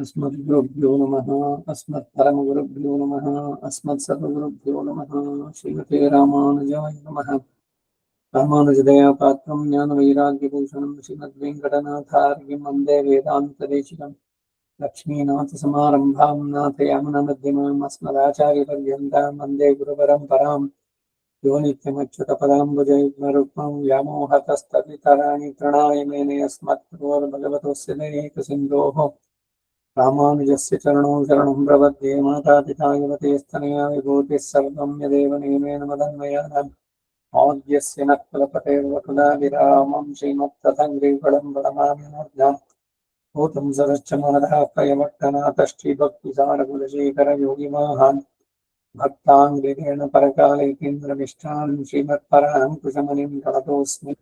अस्मद्गुरुभ्यो नमः। अस्मत्परमगुरुभ्यो नमः। अस्मत्सर्वगुरुभ्यो नमः। श्रीमते रामानुजाय नमः। रामानुजदया पात्रं ज्ञानवैराग्यभूषणं श्रीमद्वेङ्कटनाथार्यं वन्दे वेदान्तदेशिकं लक्ष्मीनाथसमारम्भां नाथयामुनमध्यमाम् अस्मदाचार्यपर्यन्तां वन्दे गुरुपरम्परां यो नित्यमच्युतपदाम्बुजयुग्मरुक्मं व्यामोहतस्तदितराणि तृणाय मेने अस्मत्पूर्वभगवतोऽस्य दयैकसिन्धोः रामानुजस्य चरणौ शरणं प्रपद्ये मातापिता युवतेस्तनया विभूतिः सर्वं यदेव नियमेन मदन्वयानाम् आद्यस्य नः कुलपतेर्वकुलाभिरामं श्रीमत्तदङ्घ्रिफलं प्रणमामि मूर्ध्ना भूतं सरश्च महदः प्रयमट्टनाथश्रीभक्तिसारकुलशेखरयोगिमाहान् भक्ताङ्घ्रिरेण परकालैकीन्द्रमिष्ठान् श्रीमत्पराङ्कुशमुनिं प्रणतोऽस्मि।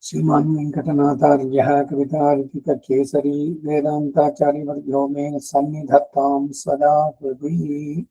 श्रीमान् वेङ्कटनाथार्यः कवितार्किककेसरी वेदान्ताचार्यवर्यो मे सन्निधत्तां सदा हृदि।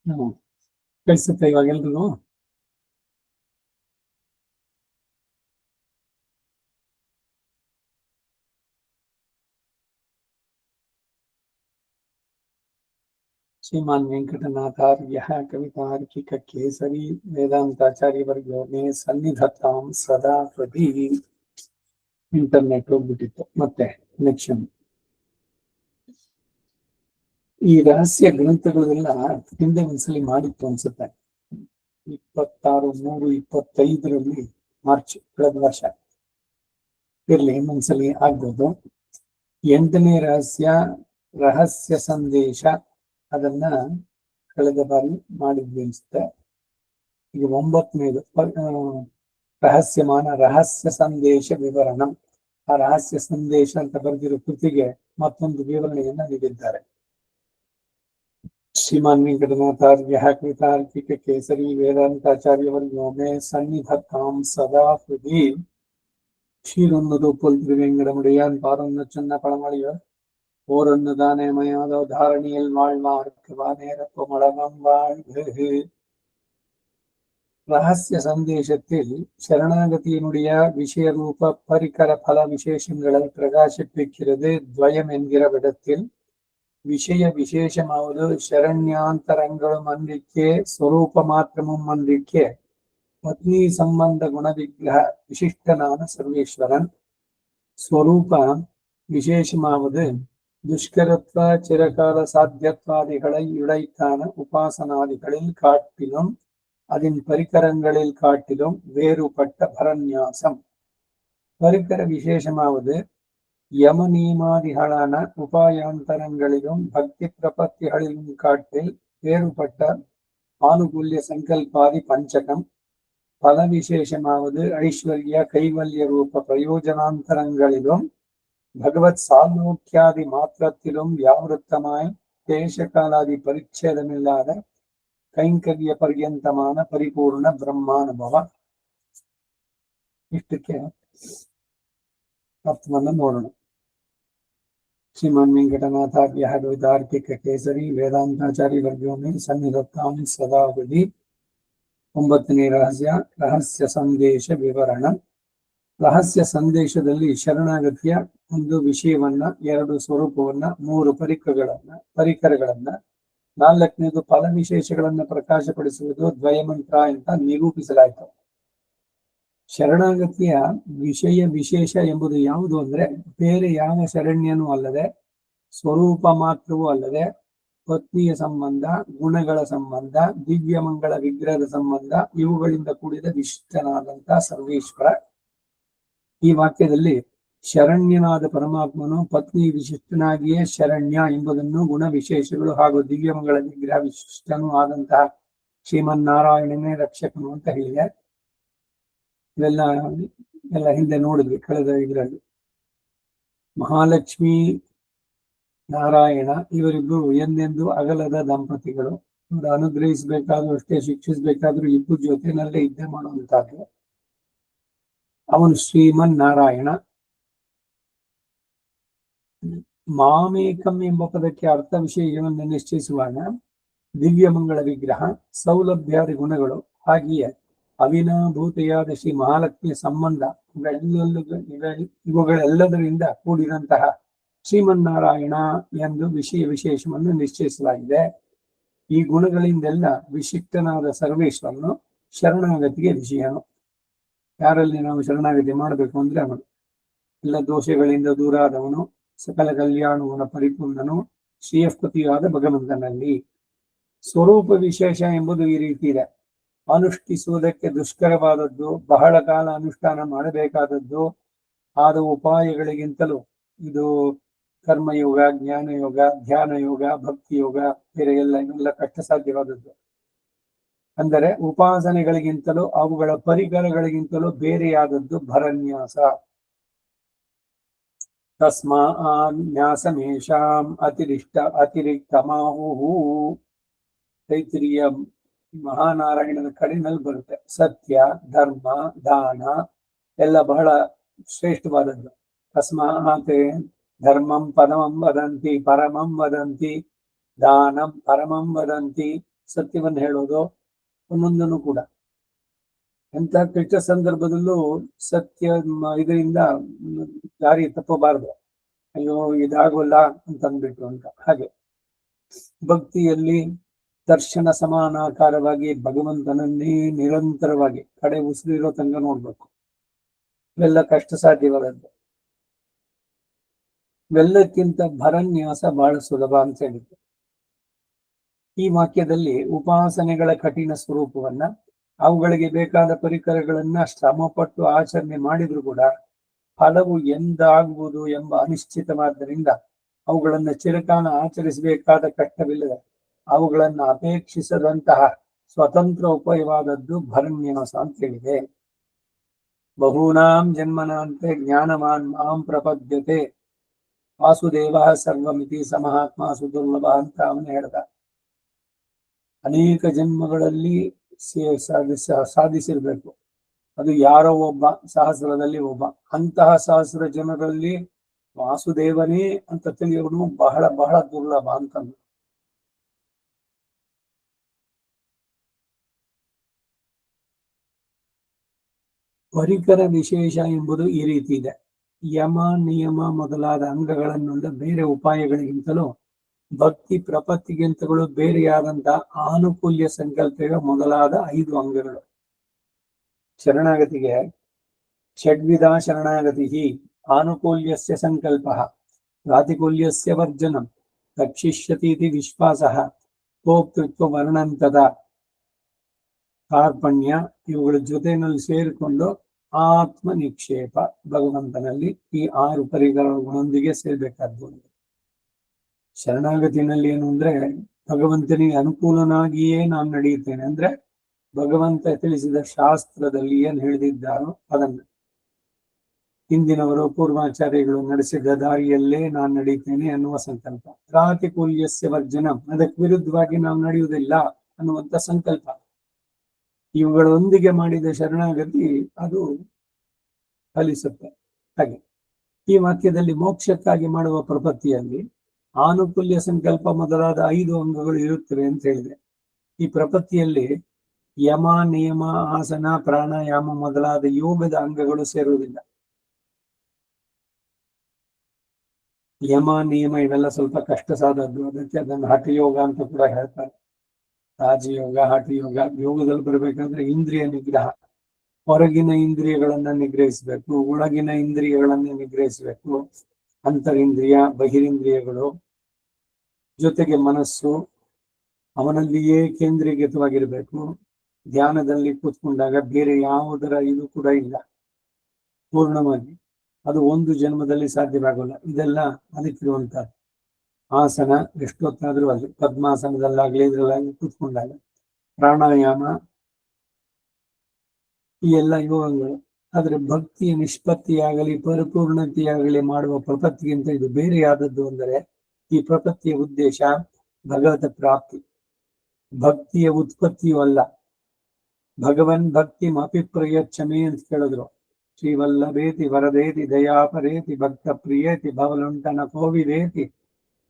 ಕಳಿಸುತ್ತೆ ಇವಾಗ ಎಲ್ರಿಗೂ. ಶ್ರೀಮಾನ್ ವೆಂಕಟನಾಥಾರ್ಯ ಕವಿತಾರ್ಕಿಕ ಕೇಸರಿ ವೇದಾಂತಾಚಾರ್ಯವರ್ಗೋ ಮೇ ಸನ್ನಿಧತ್ತಾಂ ಸದಾ ಹೃದಿ. ಇಂಟರ್ನೆಟ್ ಹೋಗ್ಬಿಟ್ಟಿತ್ತು, ಮತ್ತೆ ಕನೆಕ್ಷನ್. ಈ ರಹಸ್ಯ ಗ್ರಂಥಗಳೆಲ್ಲ ಹಿಂದೆ ಒಂದ್ಸಲಿ ಮಾಡಿತ್ತು ಅನ್ಸುತ್ತೆ, 26/3/25 ಮಾರ್ಚ್ ಕಳೆದ ವರ್ಷ. ಇರ್ಲಿ, ಇನ್ನೊಂದ್ಸಲಿ ಆಗ್ಬೋದು. 8ನೇ ರಹಸ್ಯ ಸಂದೇಶ, ಅದನ್ನ ಕಳೆದ ಬಾರಿ ಮಾಡಿದ್ವಿ ಅನ್ಸುತ್ತೆ. ಈಗ 9ನೇದು ರಹಸ್ಯ ಸಂದೇಶ ವಿವರಣ. ಆ ರಹಸ್ಯ ಸಂದೇಶ ಅಂತ ಬರೆದಿರೋ ಕೃತಿಗೆ ಮತ್ತೊಂದು ವಿವರಣೆಯನ್ನ ನೀಡಿದ್ದಾರೆ. ಶ್ರೀಮಾನ್ ವೆಂಕಟನಾಥಾರ್ಯ ಕವಿತಾರ್ಕಿಕ ಕೇಸರಿ ವೇದಾಂತಾಚಾರ್ಯವರ್ಗೋ ಮೇ ಸನ್ನಿಧತ್ತಾಂ ಸದಾ ಹೃದಿ. ஷீரொன்னது போல் திருவேங்கடமுடையான் பாரொன்ன சொன்ன பழமொழியோ ஓரொன்னு தானே மயாதோ தாரணியில் வாழ்வார்க்கு வானேரப்பமளவம் வாழ்வு. ரகசிய சந்தேசத்தில் சரணாகதியினுடைய விஷயரூப பரிகர பல விசேஷங்களை பிரகாசிப்பிக்கிறது. துவயம் என்கிற விடத்தில் விஷய விசேஷமாவது ಶರಣ್ಯಾಂತರಂಗಗಳು ಅನ್ಲಿಕ್ಕೆ, ಸ್ವರೂಪ ಮಾತ್ರமும் ಅನ್ಲಿಕ್ಕೆ ಪತ್ನಿ ಸಂಬಂಧ ಗುಣ ವಿಗ್ರಹ ವಿಶಿಷ್ಟನಾದ ಸರ್ವೇಶ್ವರನ್. ಸ್ವರೂಪ விசேஷமாவது துஷ்கரத்வ சிறகால சாத்தியத்வாதிகளை உடைத்தான உபாசனாதிகளில் காட்டிலும் அதன் பரிகரங்களில் காட்டிலும் வேறுபட்ட பரநியாசம். பரிகர விசேஷமாவது யமநீமாதிகளான உபாயாந்தரங்களிலும் பக்தி பிரபத்திகளிலும் காட்டில் வேறுபட்ட ஆனுகூல்ய சங்கல்பாதி பஞ்சகம். பல விசேஷமாவது ஐஸ்வர்ய கைவல்ய ரூப பிரயோஜனாந்தரங்களிலும் பகவத் சாலோக்கியாதி மாத்திரத்திலும் வியாவிருத்தமாய் தேசகாலாதி பரிಚ್ಛೇದமில்லாத ಕೈಂಕರ್ಯ ಪರ್ಯಂತಮಾನ ಪರಿಪೂರ್ಣ ಬ್ರಹ್ಮಾನುಭವ. ಇಷ್ಟಕ್ಕೆ ಅರ್ಥವನ್ನು ನೋಡೋಣ. ಶ್ರೀಮಾನ್ ವೆಂಕಟನಾಥಾರ್ಯ ಕವಿತಾರ್ಕಿಕ ಕೇಸರಿ ವೇದಾಂತಾಚಾರ್ಯವರ್ಗೋ ಮೇ ಸನ್ನಿಧತ್ತಾಂ ಸದಾ ಹೃದಿ. 9ನೇ ರಹಸ್ಯ ಸಂದೇಶ ವಿವರಣ. ರಹಸ್ಯ ಸಂದೇಶದಲ್ಲಿ ಶರಣಾಗತಿಯ ಒಂದು ವಿಷಯವನ್ನ, 2 ಸ್ವರೂಪವನ್ನ, 3 ಪರಿಕರಗಳನ್ನ, 4ನೇದು ಫಲ ವಿಶೇಷಗಳನ್ನ ಪ್ರಕಾಶಪಡಿಸುವುದು ದ್ವಯಮಂತ್ರ ಅಂತ ನಿರೂಪಿಸಲಾಯಿತು. ಶರಣಾಗತಿಯ ವಿಷಯ ವಿಶೇಷ ಎಂಬುದು ಯಾವುದು ಅಂದ್ರೆ, ಬೇರೆ ಯಾವ ಶರಣ್ಯನೂ ಅಲ್ಲದೆ, ಸ್ವರೂಪ ಮಾತ್ರವೂ ಅಲ್ಲದೆ, ಪತ್ನಿಯ ಸಂಬಂಧ, ಗುಣಗಳ ಸಂಬಂಧ, ದಿವ್ಯ ಮಂಗಳ ವಿಗ್ರಹದ ಸಂಬಂಧ, ಇವುಗಳಿಂದ ಕೂಡಿದ ವಿಶಿಷ್ಟನಾದಂತ ಸರ್ವೇಶ್ವರ. ಈ ವಾಕ್ಯದಲ್ಲಿ ಶರಣ್ಯನಾದ ಪರಮಾತ್ಮನು ಪತ್ನಿ ವಿಶಿಷ್ಟನಾಗಿಯೇ ಶರಣ್ಯ ಎಂಬುದನ್ನು, ಗುಣ ವಿಶೇಷಗಳು ಹಾಗೂ ದಿವ್ಯಮಂಗಳ ವಿಗ್ರಹ ವಿಶಿಷ್ಟನೂ ಆದಂತಹ ಶ್ರೀಮನ್ನಾರಾಯಣನೇ ರಕ್ಷಕನು ಅಂತ ಹೇಳಿದೆ. ಇವೆಲ್ಲ ಹಿಂದೆ ನೋಡಿದ್ವಿ ಕಳೆದ ಇದರಲ್ಲಿ. ಮಹಾಲಕ್ಷ್ಮಿ ನಾರಾಯಣ ಇವರಿಬ್ಬರು ಎಂದೆಂದು ಅಗಲದ ದಂಪತಿಗಳು. ಇವರು ಅನುಗ್ರಹಿಸಬೇಕಾದ್ರೂ ಅಷ್ಟೇ, ಶಿಕ್ಷಿಸಬೇಕಾದ್ರೂ ಇಬ್ಬರು ಜೊತೆನಲ್ಲೇ ಇದ್ದೇ ಮಾಡುವಂತಹದ್ದು. ಅವನು ಶ್ರೀಮನ್ ನಾರಾಯಣ. ಮಾಮೇಕಂ ಎಂಬ ಪದಕ್ಕೆ ಅರ್ಥ ವಿಷಯವನ್ನು ನಿಶ್ಚಯಿಸುವಾಗ ದಿವ್ಯ ಮಂಗಳ ವಿಗ್ರಹ, ಸೌಲಭ್ಯಾದಿ ಗುಣಗಳು, ಹಾಗೆಯೇ ಅವಿನಾಭೂತೆಯಾದ ಶ್ರೀ ಮಹಾಲಕ್ಷ್ಮಿಯ ಸಂಬಂಧ, ಇವುಗಳೆಲ್ಲದರಿಂದ ಕೂಡಿದಂತಹ ಶ್ರೀಮನ್ನಾರಾಯಣ ಎಂದು ವಿಶೇಷವನ್ನು ನಿಶ್ಚಯಿಸಲಾಗಿದೆ. ಈ ಗುಣಗಳಿಂದೆಲ್ಲ ವಿಶಿಷ್ಟನಾದ ಸರ್ವೇಶ್ವರನು ಶರಣಾಗತಿಗೆ ವಿಷಯನು. ಯಾರಲ್ಲಿ ನಾವು ಶರಣಾಗತಿ ಮಾಡಬೇಕು ಅಂದ್ರೆ ಅವನು ಎಲ್ಲ ದೋಷಗಳಿಂದ ದೂರಾದವನು, ಸಕಲ ಕಲ್ಯಾಣವನ ಪರಿಪೂರ್ಣನು, ಶ್ರೀಯಸ್ಪತಿಯಾದ ಭಗವಂತನಲ್ಲಿ. ಸ್ವರೂಪ ವಿಶೇಷ ಎಂಬುದು ಈ ರೀತಿ ಇದೆ. ಅನುಷ್ಠಿಸುವುದಕ್ಕೆ ದುಷ್ಕರವಾದದ್ದು, ಬಹಳ ಕಾಲ ಅನುಷ್ಠಾನ ಮಾಡಬೇಕಾದದ್ದು ಆದ ಉಪಾಯಗಳಿಗಿಂತಲೂ ಇದು ಕರ್ಮಯೋಗ, ಜ್ಞಾನಯೋಗ, ಧ್ಯಾನ ಯೋಗ, ಭಕ್ತಿ ಯೋಗ, ಬೇರೆ ಎಲ್ಲ ಕಷ್ಟ ಸಾಧ್ಯವಾದದ್ದು. ಅಂದರೆ ಉಪಾಸನೆಗಳಿಗಿಂತಲೂ ಅವುಗಳ ಪರಿಕರಗಳಿಗಿಂತಲೂ ಬೇರೆಯಾದದ್ದು ಭರನ್ಯಾಸ. ತಸ್ಮಾನ್ಯಾಸಮೇಷಾಂ ಅತಿರಿಕ್ತಮಾಹುಹು. ತೈತ್ರಿಯ ಮಹಾನಾರಾಯಣನ ಕಡೆನಲ್ಲಿ ಬರುತ್ತೆ. ಸತ್ಯ, ಧರ್ಮ, ದಾನ ಎಲ್ಲ ಬಹಳ ಶ್ರೇಷ್ಠವಾದದ್ದು. ತಸ್ಮಾತ್ ಧರ್ಮಂ ಪರಮಂ ವದಂತಿ, ಪರಮಂ ವದಂತಿ, ದಾನಂ ಪರಮಂ ವದಂತಿ, ಸತ್ಯವನ್ನು ಹೇಳೋದು ಒಂದೊಂದನ್ನು ಕೂಡ. ಎಂಥ ಕೆಟ್ಟ ಸಂದರ್ಭದಲ್ಲೂ ಸತ್ಯ ಇದರಿಂದ ದಾರಿ ತಪ್ಪಬಾರದು. ಅಯ್ಯೋ ಇದಾಗೋಲ್ಲ ಅಂತ ಅಂದ್ಬಿಟ್ಟು ಅಂತ. ಹಾಗೆ ಭಕ್ತಿಯಲ್ಲಿ ದರ್ಶನ ಸಮಾನಾಕಾರವಾಗಿ ಭಗವಂತನನ್ನೇ ನಿರಂತರವಾಗಿ ಕಡೆ ಉಸಿರಿರೋ ತನಕ ನೋಡ್ಬೇಕು. ಇವೆಲ್ಲ ಕಷ್ಟ ಸಾಧ್ಯವಾದದ್ದು. ಇವೆಲ್ಲಕ್ಕಿಂತ ಭರನ್ಯಾಸ ಬಹಳ ಸುಲಭ ಅಂತ ಹೇಳಿದ್ರು. ಈ ವಾಕ್ಯದಲ್ಲಿ ಉಪಾಸನೆಗಳ ಕಠಿಣ ಸ್ವರೂಪವನ್ನ, ಅವುಗಳಿಗೆ ಬೇಕಾದ ಪರಿಕರಗಳನ್ನ ಶ್ರಮಪಟ್ಟು ಆಚರಣೆ ಮಾಡಿದ್ರು ಕೂಡ ಫಲವು ಎಂದಾಗುವುದು ಎಂಬ ಅನಿಶ್ಚಿತವಾದ್ದರಿಂದ ಅವುಗಳನ್ನ ಚಿರಕಾಲ ಆಚರಿಸಬೇಕಾದ ಕಷ್ಟವಿಲ್ಲದೆ ಅವುಗಳನ್ನ ಅಪೇಕ್ಷಿಸದಂತಹ ಸ್ವತಂತ್ರ ಉಪಾಯವಾದದ್ದು ಭರನ್ಯಾಸ ಅಂತ ಹೇಳಿದೆ. ಬಹೂನಾಂ ಜನ್ಮನಾಂತೆ ಜ್ಞಾನವಾನ್ ಮಾಂ ಪ್ರಪದ್ಯತೆ ವಾಸುದೇವ ಸರ್ವಮಿತಿ ಸಮಹಾತ್ಮ ಸುದುರ್ಲಭ ಅಂತ ಅವನು ಹೇಳ್ದ. ಅನೇಕ ಜನ್ಮಗಳಲ್ಲಿ ಸಾಧಿಸಿರ್ಬೇಕು. ಅದು ಯಾರೋ ಒಬ್ಬ, ಸಹಸ್ರದಲ್ಲಿ ಒಬ್ಬ. ಅಂತಹ ಸಹಸ್ರ ಜನರಲ್ಲಿ ವಾಸುದೇವನೇ ಅಂತ ತಿಳಿಯೋನು ಬಹಳ ಬಹಳ ದುರ್ಲಭ ಅಂತಂದು. ಪರಿಕರ ವಿಶೇಷ ಎಂಬುದು ಈ ರೀತಿ ಇದೆ. ಯಮ ನಿಯಮ ಮೊದಲಾದ ಅಂಗಗಳನ್ನುಳ್ಳ ಬೇರೆ ಉಪಾಯಗಳಿಗಿಂತಲೂ ಭಕ್ತಿ ಪ್ರಪತ್ತಿಗಿಂತಲೂ ಬೇರೆಯಾದಂತಹ ಆನುಕೂಲ್ಯ ಸಂಕಲ್ಪವೇ ಮೊದಲಾದ 5 ಅಂಗಗಳು. ಶರಣಾಗತಿಗೆ ಷಡ್ವಿಧ ಶರಣಾಗತಿ ಆನುಕೂಲ್ಯಸ್ಯ ಸಂಕಲ್ಪ, ಪ್ರಾತಿಕೂಲ್ಯಸ್ಯ ವರ್ಜನಂ, ರಕ್ಷಿಷ್ಯತೀತಿ ವಿಶ್ವಾಸಃ, ಭೋಕ್ತೃತ್ವ ವರ್ಣಂತದ ಕಾರ್ಪಣ್ಯ, ಇವುಗಳ ಜೊತೆಯಲ್ಲಿ ಸೇರಿಕೊಂಡು ಆತ್ಮ ನಿಕ್ಷೇಪ, ಭಗವಂತನಲ್ಲಿ ಈ 6 ಪರಿಕರಗಳೊಂದಿಗೆ ಸೇರ್ಬೇಕಾದ್ದು. ಶರಣಾಗತಿನಲ್ಲಿ ಏನು ಅಂದ್ರೆ ಭಗವಂತನಿಗೆ ಅನುಕೂಲನಾಗಿಯೇ ನಾನು ನಡೆಯುತ್ತೇನೆ ಅಂದ್ರೆ ಭಗವಂತ ತಿಳಿಸಿದ ಶಾಸ್ತ್ರದಲ್ಲಿ ಏನ್ ಹೇಳಿದ್ದಾರೋ ಅದನ್ನ, ಹಿಂದಿನವರು ಪೂರ್ವಾಚಾರ್ಯಗಳು ನಡೆಸಿದ ದಾರಿಯಲ್ಲೇ ನಾನು ನಡೀತೇನೆ ಅನ್ನುವ ಸಂಕಲ್ಪ. ಪ್ರಾತಿಕೂಲ್ಯಸ್ಯ ವರ್ಜನಂ, ಅದಕ್ಕೆ ವಿರುದ್ಧವಾಗಿ ನಾವು ನಡೆಯುವುದಿಲ್ಲ ಅನ್ನುವಂಥ ಸಂಕಲ್ಪ. ಇವುಗಳೊಂದಿಗೆ ಮಾಡಿದ ಶರಣಾಗತಿ ಅದು ಫಲಿಸುತ್ತೆ. ಹಾಗೆ ಈ ವಾಕ್ಯದಲ್ಲಿ ಮೋಕ್ಷಕ್ಕಾಗಿ ಮಾಡುವ ಪ್ರಪತ್ತಿಯಲ್ಲಿ ಆನುಕೂಲ್ಯ ಸಂಕಲ್ಪ ಮೊದಲಾದ 5 ಅಂಗಗಳು ಇರುತ್ತವೆ ಅಂತ ಹೇಳಿದೆ. ಈ ಪ್ರಪತ್ತಿಯಲ್ಲಿ ಯಮ ನಿಯಮ ಆಸನ ಪ್ರಾಣಾಯಾಮ ಮೊದಲಾದ ಯೋಗದ ಅಂಗಗಳು ಸೇರುವುದಿಲ್ಲ. ಯಮ ನಿಯಮ ಇವೆಲ್ಲ ಸ್ವಲ್ಪ ಕಷ್ಟ ಸಾಧದ್ದು, ಅದಕ್ಕೆ ಅದನ್ನು ಹಠಯೋಗ ಅಂತ ಕೂಡ ಹೇಳ್ತಾರೆ. ರಾಜಯೋಗ, ಹಠಯೋಗ. ಯೋಗದಲ್ಲಿ ಬರ್ಬೇಕಂದ್ರೆ ಇಂದ್ರಿಯ ನಿಗ್ರಹ, ಹೊರಗಿನ ಇಂದ್ರಿಯಗಳನ್ನ ನಿಗ್ರಹಿಸಬೇಕು, ಒಳಗಿನ ಇಂದ್ರಿಯಗಳನ್ನ ನಿಗ್ರಹಿಸಬೇಕು. ಅಂತರಿಂದ್ರಿಯ ಬಹಿರಿಂದ್ರಿಯಗಳು ಜೊತೆಗೆ ಮನಸ್ಸು ಅವನಲ್ಲಿಯೇ ಕೇಂದ್ರೀಕೃತವಾಗಿರ್ಬೇಕು. ಧ್ಯಾನದಲ್ಲಿ ಕೂತ್ಕೊಂಡಾಗ ಬೇರೆ ಯಾವುದರ ಇದು ಕೂಡ ಇಲ್ಲ ಪೂರ್ಣವಾಗಿ. ಅದು ಒಂದು ಜನ್ಮದಲ್ಲಿ ಸಾಧ್ಯವಾಗಲ್ಲ. ಇದೆಲ್ಲ ಅದಕ್ಕಿರುವಂತಹದ್ದು. ಆಸನ ಎಷ್ಟೊತ್ತಾದ್ರೂ ಅಲ್ಲಿ ಪದ್ಮಾಸನದಲ್ಲಾಗ್ಲಿ ಇದ್ರಲ್ಲಾಗ್ಲಿ ಕೂತ್ಕೊಂಡಾಗ, ಪ್ರಾಣಾಯಾಮ, ಈ ಎಲ್ಲ ಯೋಗಗಳು. ಆದ್ರೆ ಭಕ್ತಿಯ ನಿಷ್ಪತ್ತಿಯಾಗಲಿ ಪರಿಪೂರ್ಣತೆಯಾಗಲಿ ಮಾಡುವ ಪ್ರಪತ್ತಿಗಿಂತ ಇದು ಬೇರೆಯಾದದ್ದು. ಅಂದರೆ ಈ ಪ್ರಪತ್ತಿಯ ಉದ್ದೇಶ ಭಗವತ ಪ್ರಾಪ್ತಿ, ಭಕ್ತಿಯ ಉತ್ಪತ್ತಿಯೂ ಅಲ್ಲ. ಭಗವನ್ ಭಕ್ತಿ ಅಪಿ ಪ್ರಯಚ್ಛಮೆ ಅಂತ ಕೇಳಿದ್ರು. ಶ್ರೀವಲ್ಲಭೇತಿ ವರದೇತಿ ದಯಾಪರೇತಿ ಭಕ್ತ ಪ್ರಿಯೇತಿ ಭವಲುಂಟನ ಕೋವಿದೇತಿ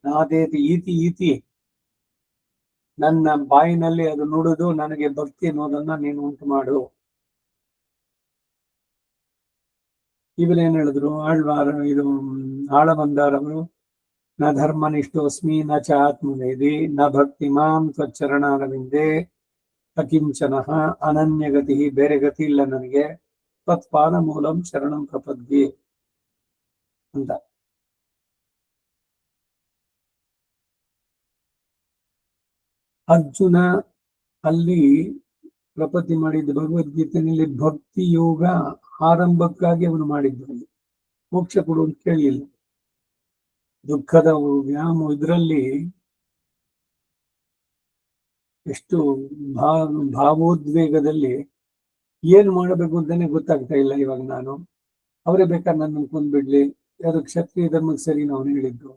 ನಾದೇತಿ ಈತಿ ಈತಿ. ನನ್ನ ಬಾಯಿನಲ್ಲಿ ಅದು ನುಡಿದು ನನಗೆ ಭಕ್ತಿ ಅನ್ನೋದನ್ನ ನೀನು ಉಂಟು ಮಾಡು. ಇವರೇನ್ ಹೇಳಿದ್ರು, ಇದು ಆಳವಂದಾರವರು, ನ ಧರ್ಮನಿಷ್ಠೋಸ್ಮಿ ನ ಚ ಆತ್ಮವೇದಿ ನ ಭಕ್ತಿ ಮಾಂ ತ್ವಚ್ಚರಣಾರವಿಂದೇ ಅಕಿಂಚನಃ ಅನನ್ಯಗತಿ, ಬೇರೆ ಗತಿ ಇಲ್ಲ ನನಗೆ, ತತ್ಪಾದ ಮೂಲಂ ಶರಣಂ ಪ್ರಪದ್ಯೆ ಅಂತ. ಅರ್ಜುನ ಅಲ್ಲಿ ಪ್ರಪತ್ತಿ ಮಾಡಿದ್ದು ಭಗವದ್ಗೀತೆಯಲ್ಲಿ ಭಕ್ತಿ ಯೋಗ ಆರಂಭಕ್ಕಾಗಿ ಅವನು ಮಾಡಿದ್ದು. ಮೋಕ್ಷ ಕೊಡುವಂತ ಕೇಳಲಿಲ್ಲ. ದುಃಖದ ವ್ಯಾಮ ಇದರಲ್ಲಿ ಎಷ್ಟು ಭಾವೋದ್ವೇಗದಲ್ಲಿ ಏನ್ ಮಾಡಬೇಕು ಅಂತಾನೆ ಗೊತ್ತಾಗ್ತಾ ಇಲ್ಲ. ಇವಾಗ ನಾನು ಅವರೇ ಬೇಕಾದ್ರೆ ನನ್ನ ಕೊಂದ್ಬಿಡ್ಲಿ, ಯಾರು ಕ್ಷತ್ರಿಯ ಧರ್ಮಕ್ಕೆ ಸರಿ ನಾವು ಹೇಳಿದ್ದು,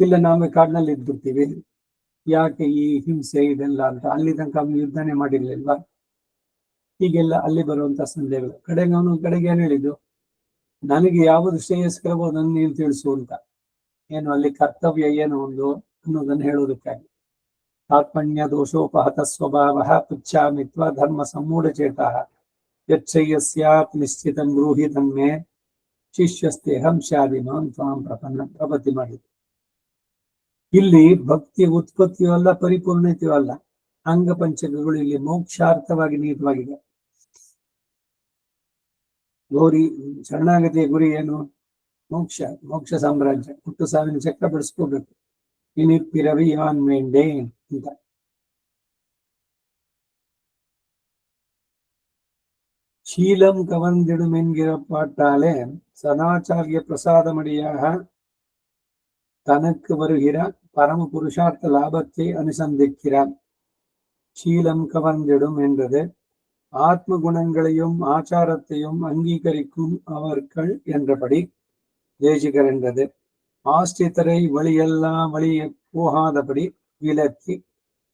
ಇಲ್ಲ ನಾವೇ ಕಾಡಿನಲ್ಲಿ ಇದ್ಬಿಡ್ತೀವಿ, ಯಾಕೆ ಈ ಹಿಂಸೆ ಇದೆಲ್ಲ ಅಂತ. ಅಲ್ಲಿ ತನಕ ಅವನು ಯುದ್ಧನೇ ಮಾಡಿರ್ಲಿಲ್ವಾ? ಹೀಗೆಲ್ಲ ಅಲ್ಲಿ ಬರುವಂತ ಸಂದೇಹಗಳು. ಕಡೆಗೆ ಏನ್ ಹೇಳಿದ್ದು, ನನಗೆ ಯಾವುದು ಶ್ರೇಯಸ್ಕರವೋ ಅದನ್ನು ನೀನು ತಿಳಿಸು ಅಂತ. ಏನು ಅಲ್ಲಿ ಕರ್ತವ್ಯ ಏನು ಒಂದು ಅನ್ನೋದನ್ನು ಹೇಳೋದಕ್ಕಾಗಿ. ಆತ್ಮನ್ಯ ದೋಷೋಪಹತ ಸ್ವಭಾವ ಪುಚ್ಛಾಮಿತ್ವ ಧರ್ಮ ಸಮೂಢಚೇತಃ ಯಚ್ಛಯ್ಯಸ್ಯಾತ್ ನಿಶ್ಚಿತಂ ಬ್ರೂಹಿ ತನ್ಮೇ ಶಿಷ್ಯಸ್ತೇಹಂ ಸ್ಯಾದಿಮಾಂ ತ್ವಾಂ ಪ್ರಪತ್ತಿ ಮಾಡಿದ್ರು. ಇಲ್ಲಿ ಭಕ್ತಿ ಉತ್ಪತ್ತಿಯೂ ಅಲ್ಲ, ಪರಿಪೂರ್ಣತೆಯೂ ಅಲ್ಲ. ಅಂಗ ಪಂಚಕಗಳು ಇಲ್ಲಿ ಮೋಕ್ಷಾರ್ಥವಾಗಿ ನಿಹಿತವಾಗಿದೆ. ಗೌರಿ ಶರಣಾಗತಿಯ ಗುರಿ ಏನು? ಮೋಕ್ಷ, ಮೋಕ್ಷ ಸಾಮ್ರಾಜ್ಯ, ಹುಟ್ಟು ಸಾವಿನ ಚಕ್ರ ಬಿಡಿಸ್ಕೋಬೇಕು. ಇನಿಪ್ಪಿರವಿ ಯಾನ್ ವೇಂಡೇ ಅಂತ. ಶೀಲಂ கவர்ந்திடுமென்கிறப்பாட்டாலே சதாச்சாரிய பிரசாதமடியாக தனக்கு வருகிற பரம புருஷார்த்த லாபத்தை அனுசந்திக்கிறார். சீலம் கவர்ந்திடும் என்றது ஆத்ம குணங்களையும் ஆச்சாரத்தையும் அங்கீகரிக்கும் அவர்கள் என்றபடி தேசிகர் என்றது. ஆஸ்தித்தரை வழியெல்லாம் வழியை போகாதபடி விலக்கி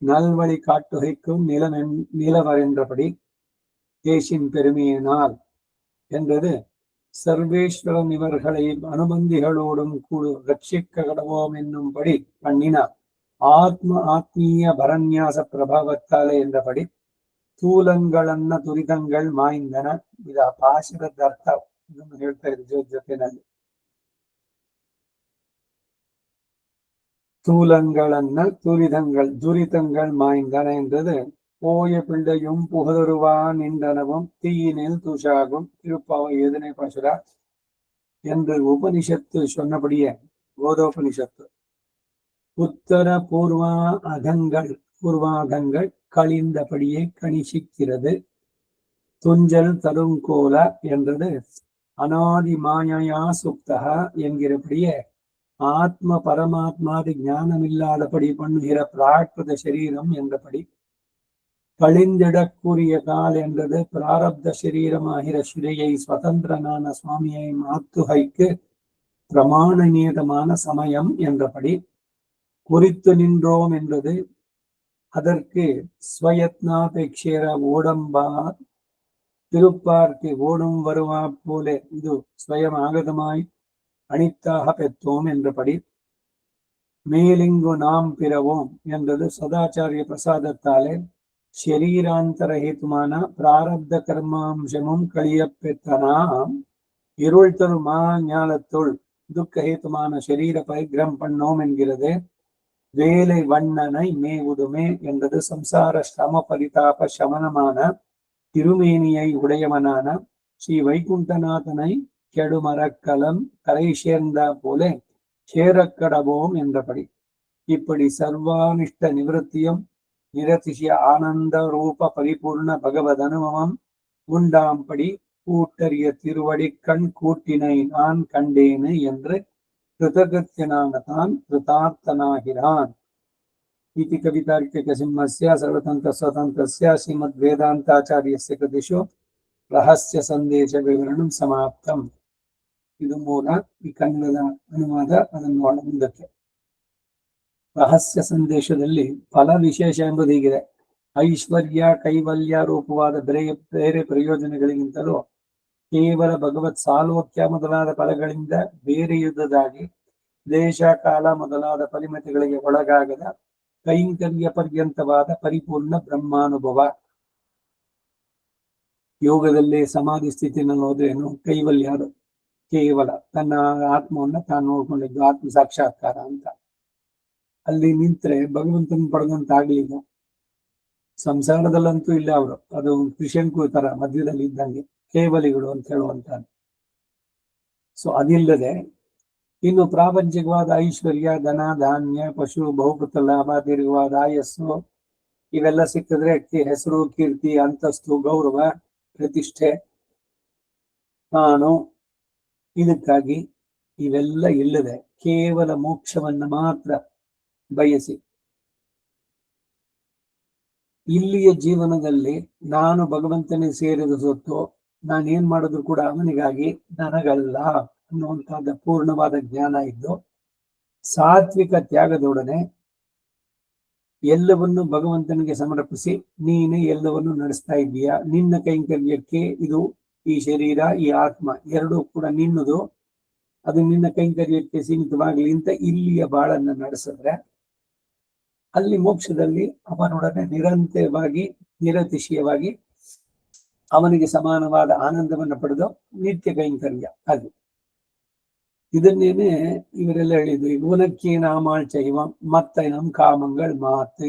நல்வழி காட்டுகைக்கும் நிலவர் என்றபடி தேசின் பெருமையினால் என்றது சர்வேஸ்வரன் இவர்களை அனுபந்திகளோடும் கூட ரட்சிக்க கடவோம் என்னும்படி பண்ணின ஆத்மீய பரநியாச பிரபாவத்தாலே என்றபடி ಸ್ಥೂಲಗಳನ್ನ ತುರಿತಂಗಳು ಮಾಯಿಂದನ. ಇದು ಆ ಭಾಷಣದ ಅರ್ಥ ಇದನ್ನು ಹೇಳ್ತಾ ಇದ್ರು ಜೊತೆನಲ್ಲಿ. ಸ್ಥೂಲಗಳನ್ನ துரிதங்கள் மாய்ந்தன என்றது போய பிள்ளையும் புகதருவான் நின்றனவும் தீயினில் துஷாகும் திருப்பாவை 7ನೇ பாசுர என்று உபனிஷத்து சொன்னபடியே போதோபனிஷத்து உத்தர பூர்வாகங்கள் கழிந்தபடியே கணிசிக்கிறது. துஞ்சல் தருங்கோல என்றது அநாதி மாயா சுப்தகா என்கிறபடியே ஆத்ம பரமாத்மாதி ஞானமில்லாதபடி பண்ணுகிற பிராகிருத சரீரம் என்றபடி கழிந்திடக்கூடிய கால் என்றது பிராரப்த சரீரமாகிற ஸ்ரீயை சுதந்திரனான சுவாமியை மாத்துகைக்கு பிரமாணநீதமான சமயம் என்றபடி குறித்து நின்றோம் என்றது அதற்கு ஸ்வயத்னாபேட்சேர ஓடம்பா திருப்பார்க்கு ஓடும் வருவா போல இது ஸ்வயம் ஆகதமாய் அனித்தாக பெற்றோம் என்றபடி மேலிங்கு நாம் பிறவோம் என்றது சதாச்சாரிய பிரசாதத்தாலே ಶರೀರಾಂತರ ಹೇತುಮಾನ ಪ್ರಾರಬ್ಧ ಕರ್ಮಾಂಶமும் கழியப்பெற்றனாம் இருள் தரும் ஞானத்துள் துக்க ஹேத்துமான சரீர பரிகிரம் பண்ணோம் என்கிறது. வேலை வண்ணனை மேவுதுமே என்றது சம்சார ஸ்ரம பரிதாப சமனமான திருமேனியை உடையவனான ஸ்ரீ வைகுண்டநாதனை கெடுமரக்கலம் கரை சேர்ந்தா போல சேரக்கடவோம் என்றபடி இப்படி சர்வானிஷ்ட நிவர்த்தியும் நிரதிசிய ஆனந்த ரூப பரிபூர்ண பகவத் அனுபவம் உண்டாம்படி கூட்டறிய திருவடி கண் கூட்டினை நான் கண்டேனு என்று கிருதகத்தியனாகத்தான் கிருதார்த்தனாகிறான். இதி கவிதார்க்கிக சிம்மஸ்ய சர்வதந்திர ஸ்வதந்திரஸ்ய ஸ்ரீமத் வேதாந்தாச்சாரியஸ்ய கிருதிஷு ரಹಸ್ಯ ಸಂದೇಶ ವಿವರಣಂ ಸಮಾಪ್ತಂ. ಇದು ಮೂಲ ಈ ಕನ್ನಡದ ಅನುವಾದ. ಅದನ್ನು ಮುಂದಕ್ಕೆ ರಹಸ್ಯ ಸಂದೇಶದಲ್ಲಿ ಫಲ ವಿಶೇಷ ಎಂಬುದು ಹೀಗಿದೆ. ಐಶ್ವರ್ಯ ಕೈವಲ್ಯ ರೂಪವಾದ ಬೇರೆ ಪ್ರಯೋಜನಗಳಿಗಿಂತಲೂ ಕೇವಲ ಭಗವತ್ ಸಾಲೋಕ್ಯ ಮೊದಲಾದ ಫಲಗಳಿಂದ ಬೇರೆಯುವುದಾಗಿ ದೇಶ ಕಾಲ ಮೊದಲಾದ ಪರಿಮಿತಿಗಳಿಗೆ ಒಳಗಾಗದ ಕೈಂಕರ್ಯ ಪರ್ಯಂತವಾದ ಪರಿಪೂರ್ಣ ಬ್ರಹ್ಮಾನುಭವ. ಯೋಗದಲ್ಲಿ ಸಮಾಧಿ ಸ್ಥಿತಿಯನ್ನು ಹೋದ್ರೇನು ಕೈವಲ್ಯ, ಅದು ಕೇವಲ ತನ್ನ ಆತ್ಮವನ್ನ ತಾನು ನೋಡ್ಕೊಂಡಿದ್ದು ಆತ್ಮ ಸಾಕ್ಷಾತ್ಕಾರ ಅಂತ. ಅಲ್ಲಿ ನಿಂತ್ರೆ ಭಗವಂತನ ಪಡೆದಂತ ಆಗ್ಲಿಲ್ಲ. ಸಂಸಾರದಲ್ಲಂತೂ ಇಲ್ಲ ಅವರು, ಅದು ತ್ರಿಶಂಕು ತರ ಮಧ್ಯದಲ್ಲಿ ಇದ್ದಂಗೆ ಕೇವಲಿಗಳು ಅಂತ ಹೇಳುವಂತ. ಸೊ ಅದಿಲ್ಲದೆ ಇನ್ನು ಪ್ರಾಪಂಚಿಕವಾದ ಐಶ್ವರ್ಯ, ಧನ ಧಾನ್ಯ, ಪಶು ಬಹುಪುತ್ರ ಲಾಭ, ದೀರ್ಘವಾದ ಆಯಸ್ಸು ಇವೆಲ್ಲ ಸಿಕ್ಕಿದ್ರೆ ಹೆಸರು, ಕೀರ್ತಿ, ಅಂತಸ್ತು, ಗೌರವ, ಪ್ರತಿಷ್ಠೆ, ನಾನು ಇದಕ್ಕಾಗಿ ಇವೆಲ್ಲ ಇಲ್ಲದೆ ಕೇವಲ ಮೋಕ್ಷವನ್ನ ಮಾತ್ರ ಬಯಸಿ ಇಲ್ಲಿಯ ಜೀವನದಲ್ಲಿ ನಾನು ಭಗವಂತನೇ ಸೇರಿದ ಸೊತ್ತು, ನಾನೇನ್ ಮಾಡಿದ್ರು ಕೂಡ ಅವನಿಗಾಗಿ, ನನಗಲ್ಲ ಅನ್ನುವಂತಹದ್ದು ಪೂರ್ಣವಾದ ಜ್ಞಾನ ಇದ್ದು ಸಾತ್ವಿಕ ತ್ಯಾಗದೊಡನೆ ಎಲ್ಲವನ್ನು ಭಗವಂತನಿಗೆ ಸಮರ್ಪಿಸಿ ನೀನೇ ಎಲ್ಲವನ್ನು ನಡೆಸ್ತಾ ಇದ್ದೀಯಾ, ನಿನ್ನ ಕೈಂಕರ್ಯಕ್ಕೆ ಇದು ಈ ಶರೀರ ಈ ಆತ್ಮ ಎರಡೂ ಕೂಡ ನಿನ್ನದು, ಅದು ನಿನ್ನ ಕೈಂಕರ್ಯಕ್ಕೆ ಸೀಮಿತವಾಗಲಿ ಅಂತ ಇಲ್ಲಿಯ ಬಾಳನ್ನ ನಡೆಸಿದ್ರೆ ಅಲ್ಲಿ ಮೋಕ್ಷದಲ್ಲಿ ಅವನೊಡನೆ ನಿರಂತರವಾಗಿ ನಿರತಿಶಯವಾಗಿ ಅವನಿಗೆ ಸಮಾನವಾದ ಆನಂದವನ್ನು ಪಡೆದು ನಿತ್ಯ ಕೈಂಕರ್ಯ ಅದು. ಇದನ್ನೇನೆ ಇವರೆಲ್ಲ ಹೇಳಿದ್ರು. ಉನಕ್ಕೆ ನಾಮಾಳ್ ಚೈವ ಮತ್ತ ನಮ್ ಕಾಮಂಗಳ್ ಮಾತು.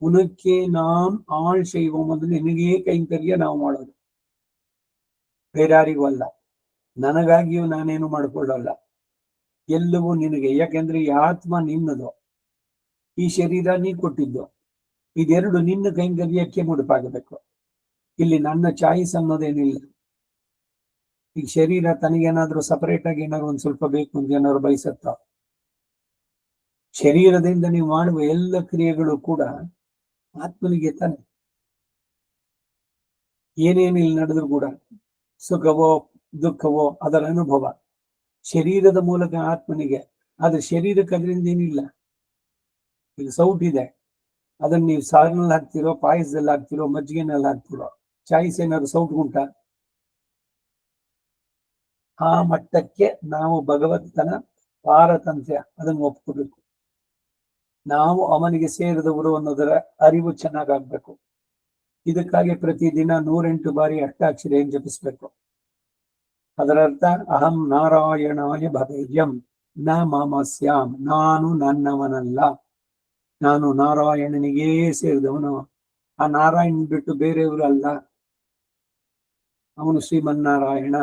ಉನಕ್ಕೆ ನಾಮ್ ಆಳ್ ಶೈವ ಮೊದಲು ನಿನಗೇ ಕೈಂಕರ್ಯ ನಾವು ಮಾಡೋದು, ಬೇರಾರಿಗೂ ಅಲ್ಲ. ನನಗಾಗಿಯೂ ನಾನೇನು ಮಾಡಿಕೊಳ್ಳಲ್ಲ, ಎಲ್ಲವೂ ನಿನಗೆ. ಯಾಕೆಂದ್ರೆ ಈ ಆತ್ಮ ನಿನ್ನದು, ಈ ಶರೀರ ನೀ ಕೊಟ್ಟಿದ್ದು. ಇದೆರಡು ನಿನ್ನ ಕೈಂಕರ್ಯಕ್ಕೆ ಮುಡುಪಾಗಬೇಕು. ಇಲ್ಲಿ ನನ್ನ ಚಾಯ್ಸ್ ಅನ್ನೋದೇನಿಲ್ಲ. ಈಗ ಶರೀರ ತನಗೇನಾದ್ರೂ ಸಪರೇಟ್ ಆಗಿ ಏನಾದ್ರು ಒಂದ್ ಸ್ವಲ್ಪ ಬೇಕು ಅಂತ ಏನಾದ್ರು ಬಯಸತ್ತ, ಶರೀರದಿಂದ ನೀವು ಮಾಡುವ ಎಲ್ಲ ಕ್ರಿಯೆಗಳು ಕೂಡ ಆತ್ಮನಿಗೆ ತಾನೆ. ಏನೇನು ಇಲ್ಲಿ ನಡೆದ್ರು ಕೂಡ ಸುಖವೋ ದುಃಖವೋ ಅದರ ಅನುಭವ ಶರೀರದ ಮೂಲಕ ಆತ್ಮನಿಗೆ. ಆದ್ರೆ ಶರೀರಕ್ಕೆ ಅದರಿಂದ ಏನಿಲ್ಲ. ಈಗ ಸೌಟ್ ಇದೆ, ಅದನ್ನ ನೀವು ಸಾರಿನಲ್ಲಿ ಹಾಕ್ತಿರೋ, ಪಾಯಸದಲ್ಲಿ ಹಾಕ್ತಿರೋ, ಮಜ್ಜಿಗೆನಲ್ಲಿ ಹಾಕ್ತಿರೋ, ಚಾಯ್ಸ್ ಏನಾದ್ರು ಸೌಟ್ ಉಂಟ? ಆ ಮಟ್ಟಕ್ಕೆ ನಾವು ಭಗವಂತನ ಪಾರತಂತ್ರ್ಯ ಅದನ್ನು ಒಪ್ಕೋಬೇಕು. ನಾವು ಅವನಿಗೆ ಸೇರಿದವರು ಅನ್ನೋದರ ಅರಿವು ಚೆನ್ನಾಗಾಗ್ಬೇಕು. ಇದಕ್ಕಾಗಿ ಪ್ರತಿದಿನ 108 ಬಾರಿ ಅಷ್ಟಾಕ್ಷರಿಯನ್ನು ಜಪಿಸ್ಬೇಕು. ಅದರರ್ಥ ಅಹಂ ನಾರಾಯಣಾಯ ಭವೇಯಂ ನ ಮಾಮಸ್ಯಾಂ, ನಾನು ನನ್ನವನಲ್ಲ, ನಾನು ನಾರಾಯಣನಿಗೇ ಸೇರಿದವನು. ಆ ನಾರಾಯಣ ಬಿಟ್ಟು ಬೇರೆಯವರು ಅಲ್ಲ, ಅವನು ಶ್ರೀಮನ್ನಾರಾಯಣ.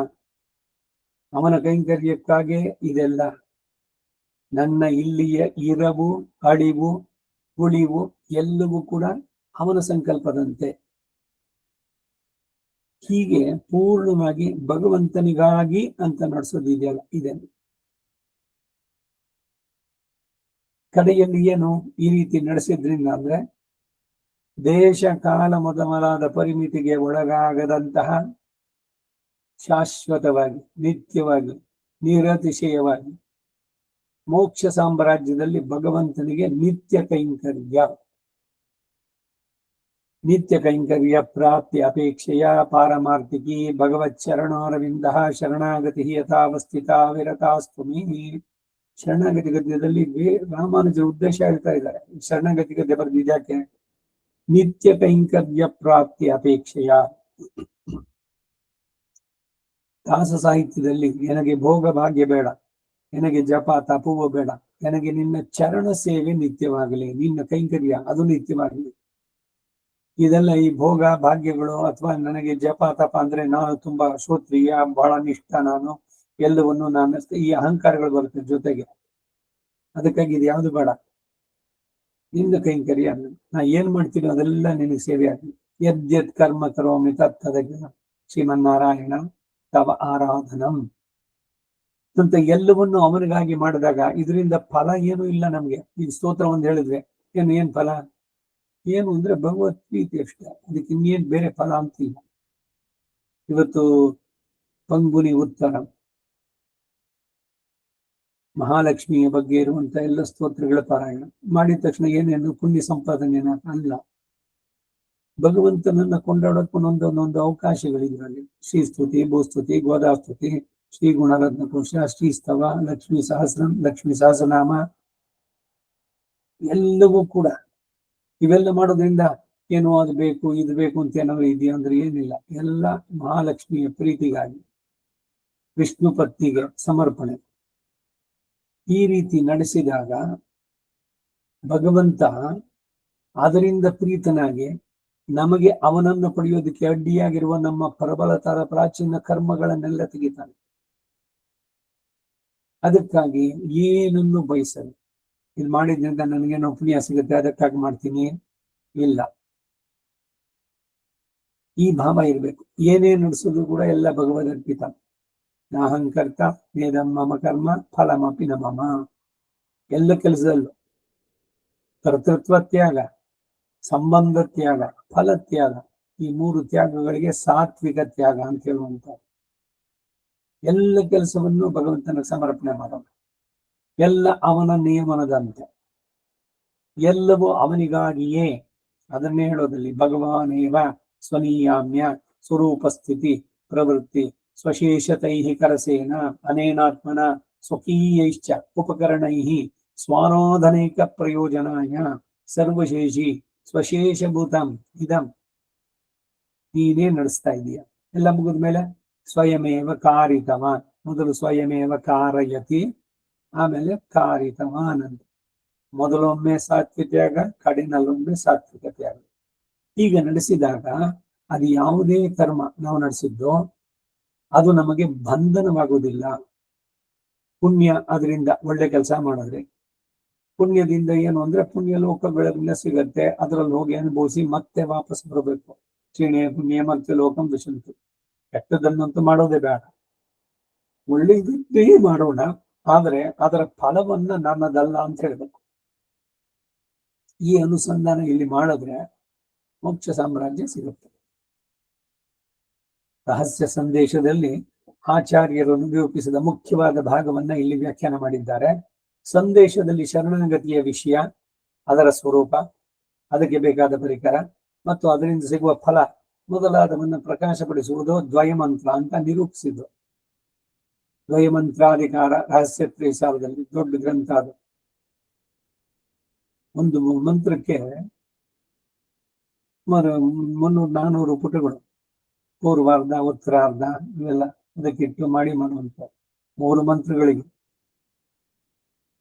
ಅವನ ಕೈಂಕರ್ಯಕ್ಕಾಗಿ ಇದೆಲ್ಲ. ನನ್ನ ಇಲ್ಲಿಯ ಇರವು ಅಳಿವು ಉಳಿವು ಎಲ್ಲವೂ ಕೂಡ ಅವನ ಸಂಕಲ್ಪದಂತೆ. ಹೀಗೆ ಪೂರ್ಣವಾಗಿ ಭಗವಂತನಿಗಾಗಿ ಅಂತ ನಡೆಸೋದು ಇದೆಯಲ್ಲ, ಇದನ್ನು ಕಡೆಯಲ್ಲಿ ಏನು ಈ ರೀತಿ ನಡೆಸಿದ್ರಿಂದ ಅಂದ್ರೆ ದೇಶ ಕಾಲ ಮೊದಲಾದ ಪರಿಮಿತಿಗೆ ಒಳಗಾಗದಂತಹ ಶಾಶ್ವತವಾಗಿ ನಿತ್ಯವಾಗಿ ನಿರತಿಶಯವಾಗಿ ಮೋಕ್ಷ ಸಾಮ್ರಾಜ್ಯದಲ್ಲಿ ಭಗವಂತನಿಗೆ ನಿತ್ಯ ಕೈಂಕರ್ಯ ಪ್ರಾಪ್ತಿ ಅಪೇಕ್ಷೆಯ ಪಾರಮಾರ್ಥಿಕಿ ಭಗವತ್ ಚರಣಾರವಿಂದ ಶರಣಾಗತಿ ಯಥಾವಸ್ಥಿತ ವಿರತಾಸ್ತುಮಿ. ಶರಣಾಗತಿ ಗದ್ಯದಲ್ಲಿ ರಾಮಾನುಜರ ಉದ್ದೇಶ ಹೇಳ್ತಾ ಇದ್ದಾರೆ. ಶರಣಾಗತಿ ಗದ್ಯ ಬರೆದಿದ್ಯಾಕೆ? ನಿತ್ಯ ಕೈಂಕರ್ಯ ಪ್ರಾಪ್ತಿ ಅಪೇಕ್ಷೆಯ. ದಾಸ ಸಾಹಿತ್ಯದಲ್ಲಿ ನನಗೆ ಭೋಗ ಭಾಗ್ಯ ಬೇಡ, ನನಗೆ ಜಪ ತಪವೂ ಬೇಡ, ನನಗೆ ನಿನ್ನ ಚರಣ ಸೇವೆ ನಿತ್ಯವಾಗಲಿ, ನಿನ್ನ ಕೈಂಕರ್ಯ ಅದು ನಿತ್ಯವಾಗಲಿ. ಇದೆಲ್ಲ ಈ ಭೋಗ ಭಾಗ್ಯಗಳು ಅಥವಾ ನನಗೆ ಜಪ ತಪ ಅಂದ್ರೆ ನಾನು ತುಂಬಾ ಶ್ರೋತ್ರಿಯ, ಬಹಳ ನಿಷ್ಠ, ನಾನು ಎಲ್ಲವನ್ನು ನಾನು, ಈ ಅಹಂಕಾರಗಳು ಬರುತ್ತೆ ಜೊತೆಗೆ. ಅದಕ್ಕಾಗಿ ಇದು ಯಾವುದು ಬೇಡ, ನಿನ್ನ ಕೈಂಕರ್ಯ. ನಾ ಏನ್ ಮಾಡ್ತೀನಿ ಅದೆಲ್ಲ ನಿನಗೆ ಸೇವೆ ಆಗಲಿ. ಯದ್ಯತ್ ಕರ್ಮ ಕರೋಮಿ ತತ್ತದಜ್ಞ ಶ್ರೀಮನ್ನಾರಾಯಣ ತವ ಆರಾಧನಂ ಅಂತ ಎಲ್ಲವನ್ನು ಅವನಿಗಾಗಿ ಮಾಡಿದಾಗ ಇದರಿಂದ ಫಲ ಏನೂ ಇಲ್ಲ ನಮ್ಗೆ. ಈಗ ಸ್ತೋತ್ರ ಒಂದು ಹೇಳಿದ್ರೆ ಏನ್ ಫಲ? ಏನು ಅಂದ್ರೆ ಭಗವತ್ ಪ್ರೀತಿ ಅಷ್ಟೇ, ಅದಕ್ಕೆ ಇನ್ನೇನ್ ಬೇರೆ ಫಲ ಅಂತಿಲ್ಲ. ಇವತ್ತು ಪಂಗುನಿ ಉತ್ತರ ಮಹಾಲಕ್ಷ್ಮಿಯ ಬಗ್ಗೆ ಇರುವಂತ ಎಲ್ಲ ಸ್ತೋತ್ರಗಳ ಪಾರಾಯಣ ಮಾಡಿದ ತಕ್ಷಣ ಏನೇನು ಪುಣ್ಯ ಸಂಪಾದನೆನ ಅಲ್ಲ. ಭಗವಂತನನ್ನ ಕೊಂಡಾಡೋಕೆ ಒಂದೊಂದೊಂದು ಅವಕಾಶಗಳಿದ್ರಲ್ಲಿ ಶ್ರೀ ಸ್ತುತಿ, ಭೂಸ್ತುತಿ, ಗೋದಾಸ್ತುತಿ, ಶ್ರೀ ಗುಣರತ್ನಕೋಶ, ಶ್ರೀ ಸ್ತವ, ಲಕ್ಷ್ಮೀ ಸಹಸ್ರಂ, ಲಕ್ಷ್ಮೀ ಸಹಸ್ರನಾಮ ಎಲ್ಲವೂ ಕೂಡ. ಇವೆಲ್ಲ ಮಾಡೋದ್ರಿಂದ ಏನೋ ಅದು ಬೇಕು ಇದು ಬೇಕು ಅಂತ ಏನಾದ್ರು ಇದೆಯಾ ಅಂದ್ರೆ ಏನಿಲ್ಲ. ಎಲ್ಲ ಮಹಾಲಕ್ಷ್ಮಿಯ ಪ್ರೀತಿಗಾಗಿ, ವಿಷ್ಣು ಪತ್ನಿಗೆ ಸಮರ್ಪಣೆ. ಈ ರೀತಿ ನಡೆಸಿದಾಗ ಭಗವಂತ ಅದರಿಂದ ಪ್ರೀತನಾಗಿ ನಮಗೆ ಅವನನ್ನು ಪಡೆಯೋದಕ್ಕೆ ಅಡ್ಡಿಯಾಗಿರುವ ನಮ್ಮ ಪ್ರಬಲತರ ಪ್ರಾಚೀನ ಕರ್ಮಗಳನ್ನೆಲ್ಲ ತೆಗಿತಾನೆ. ಅದಕ್ಕಾಗಿ ಏನನ್ನು ಬಯಸಲು, ಇದು ಮಾಡಿದ್ರಿಂದ ನನಗೇನೋ ಪುಣ್ಯ ಸಿಗುತ್ತೆ ಅದಕ್ಕಾಗಿ ಮಾಡ್ತೀನಿ ಇಲ್ಲ. ಈ ಭಾವ ಇರ್ಬೇಕು. ಏನೇ ನಡೆಸೋದು ಕೂಡ ಎಲ್ಲ ಭಗವದ್ ಅರ್ಪಿತ. ನಾಹಂಕರ್ತ ವೇದಂ ಮಮ ಕರ್ಮ ಫಲಮಪಿ ನ ಮಮ. ಎಲ್ಲ ಕೆಲಸದಲ್ಲೂ ಕರ್ತೃತ್ವ ತ್ಯಾಗ, ಸಂಬಂಧ ತ್ಯಾಗ, ಫಲ ತ್ಯಾಗ, ಈ 3 ತ್ಯಾಗಗಳಿಗೆ ಸಾತ್ವಿಕ ತ್ಯಾಗ ಅಂತ ಹೇಳುವಂತ. ಎಲ್ಲ ಕೆಲಸವನ್ನು ಭಗವಂತನ ಸಮರ್ಪಣೆ ಮಾಡೋಣ. ಎಲ್ಲ ಅವನ ನಿಯಮನದಂತೆ, ಎಲ್ಲವೂ ಅವನಿಗಾಗಿಯೇ. ಅದನ್ನೇ ಹೇಳೋದಲ್ಲಿ ಭಗವಾನೇವ ಸ್ವನೀಯಾಮ್ಯ ಸ್ವರೂಪಸ್ಥಿತಿ ಪ್ರವೃತ್ತಿ ಸ್ವಶೇಷತೈ ಕರಸೇನ ಅನೇನಾತ್ಮನ ಸ್ವಕೀಯೈಶ್ಚ ಉಪಕರಣೈ ಸ್ವಾರಾಧನೈಕ ಪ್ರಯೋಜನಾಯ ಸರ್ವಶೇಷಿ ಸ್ವಶೇಷಭೂತಂ ಇದಂ, ನೀನೇ ನಡೆಸ್ತಾ ಇದೀಯ. ಎಲ್ಲ ಮುಗಿದ್ಮೇಲೆ ಸ್ವಯಮೇವ ಕಾರಿತವಾನ್, ಮೊದಲು ಸ್ವಯಮೇವ ಕಾರಯತಿ, ಆಮೇಲೆ ಕಾರಿತವಾನ್ ಅಂತ. ಮೊದಲೊಮ್ಮೆ ಸಾತ್ವಿಕ ತ್ಯಾಗ, ಕಡಿನಲ್ಲೊಮ್ಮೆ ಸಾತ್ವಿಕ ತ್ಯಾಗ. ಈಗ ನಡೆಸಿದಾಗ ಅದು ಯಾವುದೇ ಕರ್ಮ ನಾವು ನಡೆಸಿದ್ದು ಅದು ನಮಗೆ ಬಂಧನವಾಗುವುದಿಲ್ಲ. ಪುಣ್ಯ, ಅದರಿಂದ ಒಳ್ಳೆ ಕೆಲಸ ಮಾಡಿದ್ರೆ ಪುಣ್ಯದಿಂದ ಏನು ಅಂದ್ರೆ ಪುಣ್ಯ ಲೋಕಗಳಿಂದ ಸಿಗತ್ತೆ, ಅದರಲ್ಲಿ ಹೋಗಿ ಅನುಭವಿಸಿ ಮತ್ತೆ ವಾಪಸ್ ಬರಬೇಕು. ಕ್ಷೀಣೆ ಪುಣ್ಯ ಮತ್ತೆ ಲೋಕಂ ವಿಶಂತು. ಕೆಟ್ಟದನ್ನಂತೂ ಮಾಡೋದೇ ಬೇಡ, ಒಳ್ಳೆಯದೇ ಮಾಡೋಣ, ಆದ್ರೆ ಅದರ ಫಲವನ್ನ ನನ್ನದಲ್ಲ ಅಂತ ಹೇಳ್ಬೇಕು. ಈ ಅನುಸಂಧಾನ ಇಲ್ಲಿ ಮಾಡಿದ್ರೆ ಮೋಕ್ಷ ಸಾಮ್ರಾಜ್ಯ ಸಿಗುತ್ತೆ. ರಹಸ್ಯ ಸಂದೇಶದಲ್ಲಿ ಆಚಾರ್ಯರು ನಿರೂಪಿಸಿದ ಮುಖ್ಯವಾದ ಭಾಗವನ್ನ ಇಲ್ಲಿ ವ್ಯಾಖ್ಯಾನ ಮಾಡಿದ್ದಾರೆ. ಸಂದೇಶದಲ್ಲಿ ಶರಣಾಗತಿಯ ವಿಷಯ, ಅದರ ಸ್ವರೂಪ, ಅದಕ್ಕೆ ಬೇಕಾದ ಪರಿಕರ ಮತ್ತು ಅದರಿಂದ ಸಿಗುವ ಫಲ ಮೊದಲಾದವನ್ನು ಪ್ರಕಾಶಪಡಿಸುವುದು ದ್ವಯಮಂತ್ರ ಅಂತ ನಿರೂಪಿಸಿದ್ದು. ದ್ವಯಮಂತ್ರಾಧಿಕಾರ ರಹಸ್ಯ ತ್ರಯಸಾರದಲ್ಲಿ ದೊಡ್ಡ ಗ್ರಂಥ ಅದು. ಒಂದು ಮಂತ್ರಕ್ಕೆ 300-400 ಪುಟಗಳು, ಪೂರ್ವಾರ್ಧ ಉತ್ತರಾರ್ಧ ಇವೆಲ್ಲ ಅದಕ್ಕಿಟ್ಟು ಮಾಡಿ ಮಾಡುವಂತ 3 ಮಂತ್ರಗಳಿಗೆ.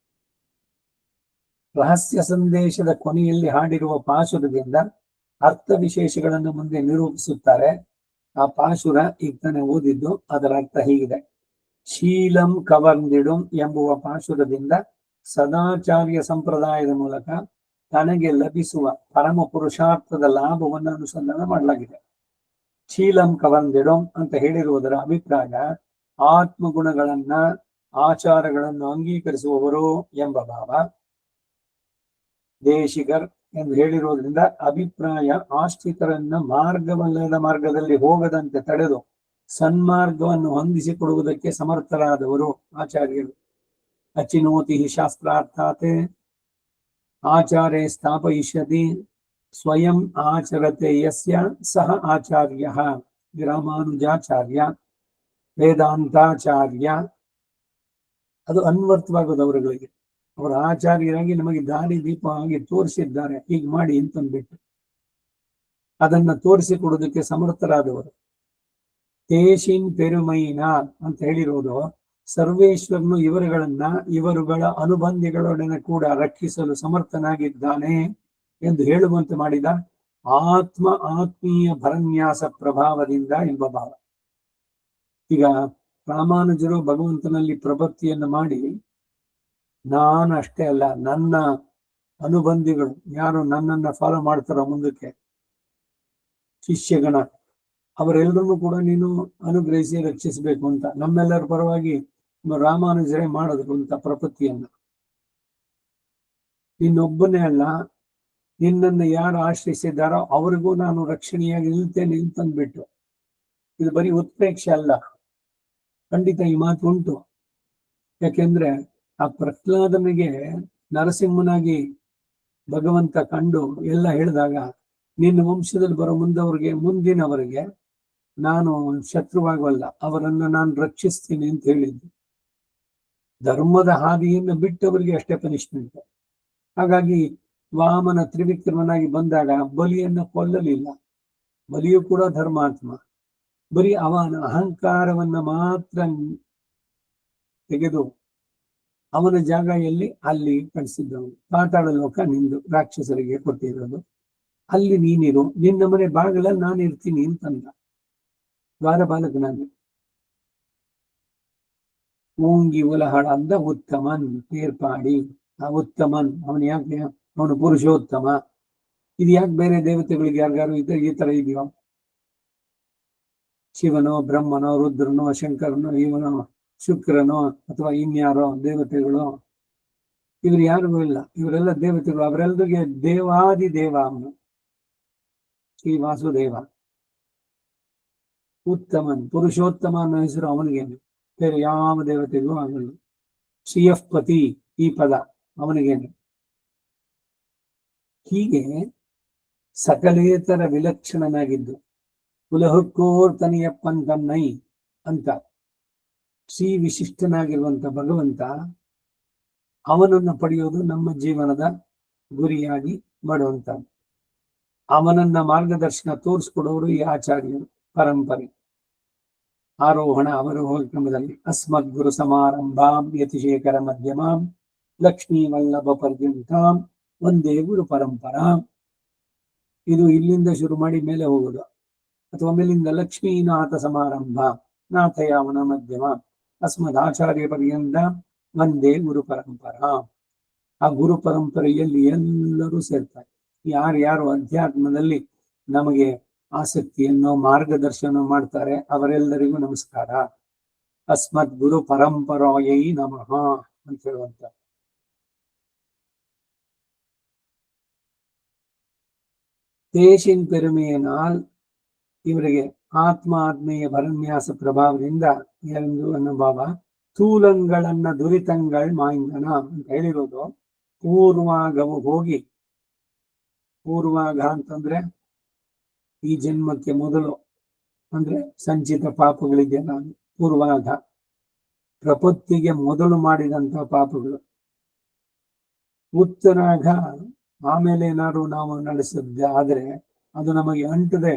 ರಹಸ್ಯ ಸಂದೇಶದ ಕೊನೆಯಲ್ಲಿ ಹಾಡಿರುವ ಪಾಶುರದಿಂದ ಅರ್ಥ ವಿಶೇಷಗಳನ್ನು ಮುಂದೆ ನಿರೂಪಿಸುತ್ತಾರೆ. ಆ ಪಾಶುರ ಈಗ ತಾನೇ ಓದಿದ್ದು, ಅದರ ಅರ್ಥ ಹೀಗಿದೆ. ಶೀಲಂ ಕವರ್ನಿಡುಂ ಎಂಬುವ ಪಾಶುರದಿಂದ ಸದಾಚಾರ್ಯ ಸಂಪ್ರದಾಯದ ಮೂಲಕ ತನಗೆ ಲಭಿಸುವ ಪರಮ ಪುರುಷಾರ್ಥದ ಲಾಭವನ್ನು ಅನುಸಂಧಾನ ಮಾಡಲಾಗಿದೆ. ಶೀಲಂ ಕವರ್ನಿಡುಂ ಅಂತ ಹೇಳಿರುವುದರ ಅಭಿಪ್ರಾಯ ಆತ್ಮಗುಣಗಳನ್ನ ಆಚಾರಗಳನ್ನು ಅಂಗೀಕರಿಸುವವರು ಎಂಬ ಭಾವ. ದೇಶಿಗರ್ ಎಂದು ಹೇಳಿರುವುದರಿಂದ ಅಭಿಪ್ರಾಯ ಆಶ್ರಿತರನ್ನ ಮಾರ್ಗವಲ್ಲದ ಮಾರ್ಗದಲ್ಲಿ ಹೋಗದಂತೆ ತಡೆದು ಸನ್ಮಾರ್ಗವನ್ನು ಹೊಂದಿಸಿಕೊಡುವುದಕ್ಕೆ ಸಮರ್ಥರಾದವರು ಆಚಾರ್ಯರು. ಅಚಿನೋತಿ ಶಾಸ್ತ್ರಾರ್ಥಾತ್ ಆಚಾರ್ಯ ಸ್ಥಾಪಯಿಷ್ಯತಿ ಸ್ವಯಂ ಆಚರತೆ ಯಸ್ಯ ಸಹ ಆಚಾರ್ಯ ರಾಮಾನುಜಾಚಾರ್ಯ ವೇದಾಂತಾಚಾರ್ಯ. ಅದು ಅನ್ವರ್ಥವಾಗೋದು ಅವರುಗಳಿಗೆ. ಅವರ ಆಚಾರ್ಯರಾಗಿ ನಮಗೆ ದಾರಿ ದೀಪವಾಗಿ ತೋರಿಸಿದ್ದಾರೆ, ಹೀಗೆ ಮಾಡಿ ಅಂತಂದ್ಬಿಟ್ಟು ಅದನ್ನ ತೋರಿಸಿಕೊಡೋದಕ್ಕೆ ಸಮರ್ಥರಾದವರು. ತೇಶಿನ್ ಪೆರುಮೈನ ಅಂತ ಹೇಳಿರೋದು ಸರ್ವೇಶ್ವರನು ಇವರುಗಳ ಅನುಬಂಧಿಗಳೊಡನೆ ಕೂಡ ರಕ್ಷಿಸಲು ಸಮರ್ಥನಾಗಿದ್ದಾನೆ ಎಂದು ಹೇಳುವಂತೆ ಮಾಡಿದ ಆತ್ಮೀಯ ಭರನ್ಯಾಸ ಪ್ರಭಾವದಿಂದ ಎಂಬ ಭಾವ. ಈಗ ರಾಮಾನುಜರು ಭಗವಂತನಲ್ಲಿ ಪ್ರಭಕ್ತಿಯನ್ನು ಮಾಡಿ, ನಾನು ಅಷ್ಟೇ ಅಲ್ಲ, ನನ್ನ ಅನುಬಂಧಿಗಳು ಯಾರು ನನ್ನನ್ನ ಫಾಲೋ ಮಾಡ್ತಾರೋ ಮುಂದಕ್ಕೆ ಶಿಷ್ಯಗಣ, ಅವರೆಲ್ಲರನ್ನೂ ಕೂಡ ನೀನು ಅನುಗ್ರಹಿಸಿ ರಕ್ಷಿಸಬೇಕು ಅಂತ ನಮ್ಮೆಲ್ಲರ ಪರವಾಗಿ ರಾಮಾನುಜರೇ ಮಾಡಿದ್ರು ಅಂತ ಪ್ರಪತ್ತಿಯನ್ನ. ನಿನ್ನೊಬ್ಬನೇ ಅಲ್ಲ, ನಿನ್ನನ್ನು ಯಾರು ಆಶ್ರಯಿಸಿದ್ದಾರೋ ಅವ್ರಿಗೂ ನಾನು ರಕ್ಷಣೆಯಾಗಿ ನಿಲ್ತೇನೆ ಅಂತಂದ್ಬಿಟ್ಟು. ಇದು ಬರೀ ಉತ್ಪ್ರೇಕ್ಷೆ ಅಲ್ಲ, ಖಂಡಿತ ಈ ಮಾತು ಉಂಟು. ಯಾಕೆಂದ್ರೆ ಆ ಪ್ರಹ್ಲಾದನಿಗೆ ನರಸಿಂಹನಾಗಿ ಭಗವಂತ ಕಂಡು ಎಲ್ಲ ಹೇಳಿದಾಗ, ನಿನ್ನ ವಂಶದಲ್ಲಿ ಬರೋ ಮುಂದಿನವರಿಗೆ ನಾನು ಶತ್ರುವಾಗವಲ್ಲ, ಅವರನ್ನು ನಾನು ರಕ್ಷಿಸ್ತೀನಿ ಅಂತ ಹೇಳಿದ್ದು. ಧರ್ಮದ ಹಾದಿಯನ್ನು ಬಿಟ್ಟವರಿಗೆ ಅಷ್ಟೇ ಪನಿಷ್ಮೆಂಟ್. ಹಾಗಾಗಿ ವಾಮನ ತ್ರಿವಿಕ್ರಮನಾಗಿ ಬಂದಾಗ ಬಲಿಯನ್ನ ಕೊಲ್ಲಲಿಲ್ಲ. ಬಲಿಯು ಕೂಡ ಧರ್ಮಾತ್ಮ. ಬರೀ ಅವನ ಅಹಂಕಾರವನ್ನ ಮಾತ್ರ ತೆಗೆದು ಅವನ ಜಾಗ ಎಲ್ಲಿ ಅಲ್ಲಿ ಕಳಿಸಿದ್ದವನು. ಪಾತಾಳ ಲೋಕ ನಿಂದು, ರಾಕ್ಷಸರಿಗೆ ಕೊಟ್ಟಿರೋದು, ಅಲ್ಲಿ ನೀನಿರು, ನಿನ್ನ ಮನೆ ಬಾಗಿಲಲ್ಲಿ ನಾನು ಇರ್ತೀನಿ ಅಂತಂದ. ದ್ವಾರ ಬಾಲಕ ನಾನು. ಓಂಗಿ ಉಲಹಳ ಅಂದ ಉತ್ತಮನ್ ತೀರ್ಪಾಡಿ. ಆ ಉತ್ತಮನ್ ಅವನು ಯಾಕೆ? ಅವನು ಪುರುಷೋತ್ತಮ. ಇದು ಯಾಕೆ ಬೇರೆ ದೇವತೆಗಳಿಗೆ ಯಾರಿಗಾರು ಈ ತರ ಇದೆಯೋ? ಶಿವನೋ ಬ್ರಹ್ಮನೋ ರುದ್ರನೋ ಶಂಕರನೋ ಇವನೋ ಶುಕ್ರನೋ ಅಥವಾ ಇನ್ಯಾರೋ ದೇವತೆಗಳು, ಇವ್ರು ಯಾರಿಗೂ ಇಲ್ಲ. ಇವರೆಲ್ಲ ದೇವತೆಗಳು. ಅವರೆಲ್ಲರಿಗೆ ದೇವಾದಿ ದೇವ ಅವನು ಶ್ರೀ ವಾಸುದೇವ. ಉತ್ತಮನ್ ಪುರುಷೋತ್ತಮ ಅನ್ನೋ ಹೆಸರು ಅವನಿಗೇನು, ಬೇರೆ ಯಾವ ದೇವತೆಗೂ ಆಗಲ್ಲ. ಶ್ರೀಯಃಪತಿ ಈ ಪದ ಅವನಿಗೇನು. ಹೀಗೆ ಸಕಲೇತರ ವಿಲಕ್ಷಣನಾಗಿದ್ದು ಕುಲಹುಕ್ಕೋರ್ತನಿಯಪ್ಪನ್ ಕನ್ನೈ ಅಂತ ಶ್ರೀ ವಿಶಿಷ್ಟನಾಗಿರುವಂತ ಭಗವಂತ, ಅವನನ್ನು ಪಡೆಯೋದು ನಮ್ಮ ಜೀವನದ ಗುರಿಯಾಗಿ ಮಾಡುವಂತ ಅವನನ್ನ ಮಾರ್ಗದರ್ಶನ ತೋರಿಸ್ಕೊಡೋರು ಈ ಆಚಾರ್ಯರು ಪರಂಪರೆ. ಆರೋಹಣ ಅವರೋಹ ಕ್ರಮದಲ್ಲಿ ಅಸ್ಮದ್ ಗುರು ಸಮಾರಂಭಾಂ ಯತಿಶೇಖರ ಮಧ್ಯಮಾಂ ಲಕ್ಷ್ಮೀ ವಲ್ಲಭ ಪರ್ಯಂತಾಂ ಒಂದೇ ಗುರು ಪರಂಪರಾಂ. ಇದು ಇಲ್ಲಿಂದ ಶುರು ಮಾಡಿ ಮೇಲೆ ಹೋಗುದು, ಅಥವಾ ಮೇಲಿಂದ ಲಕ್ಷ್ಮೀನಾಥ ಸಮಾರಂಭ ನಾಥಯಾವನ ಮಧ್ಯಮ ಅಸ್ಮದಾಚಾರ್ಯ ಪರ್ಯಂತ ಒಂದೇ ಗುರು ಪರಂಪರಾ. ಆ ಗುರು ಪರಂಪರೆಯಲ್ಲಿ ಎಲ್ಲರೂ ಸೇರ್ತಾರೆ. ಯಾರ್ಯಾರು ಅಧ್ಯಾತ್ಮದಲ್ಲಿ ನಮಗೆ ಆಸಕ್ತಿಯನ್ನು ಮಾರ್ಗದರ್ಶನ ಮಾಡ್ತಾರೆ ಅವರೆಲ್ಲರಿಗೂ ನಮಸ್ಕಾರ. ಅಸ್ಮದ್ ಗುರು ಪರಂಪರಾಯೈ ನಮಃ ಅಂತ ಹೇಳುವಂತ. ದೇಶಿನ್ ಪೆರುಮೆಯനാൽ ಇವರಿಗೆ ಆತ್ಮ ಆತ್ಮೀಯ ಭರನ್ಯಾಸ ಪ್ರಭಾವದಿಂದ ಎಂದು ಅನುಭವ ಸ್ಥೂಲಂಗಳನ್ನ ದುರಿತಂಗಳ್ ಮಾಯಿಂದನ ಅಂತ ಹೇಳಿರೋದು. ಪೂರ್ವಾಗವು ಹೋಗಿ, ಪೂರ್ವಾಗ ಅಂತಂದ್ರೆ ಈ ಜನ್ಮಕ್ಕೆ ಮೊದಲು ಅಂದ್ರೆ ಸಂಚಿತ ಪಾಪಗಳಿಗೆ ನಾನು ಪೂರ್ವಾಘ, ಪ್ರಪತ್ತಿಗೆ ಮೊದಲು ಮಾಡಿದಂತಹ ಪಾಪಗಳು. ಉತ್ತರಾಘ ಆಮೇಲೆ ಏನಾದ್ರು ನಾವು ನಡೆಸಿದ್ದೆ ಆದ್ರೆ ಅದು ನಮಗೆ ಅಂಟದೆ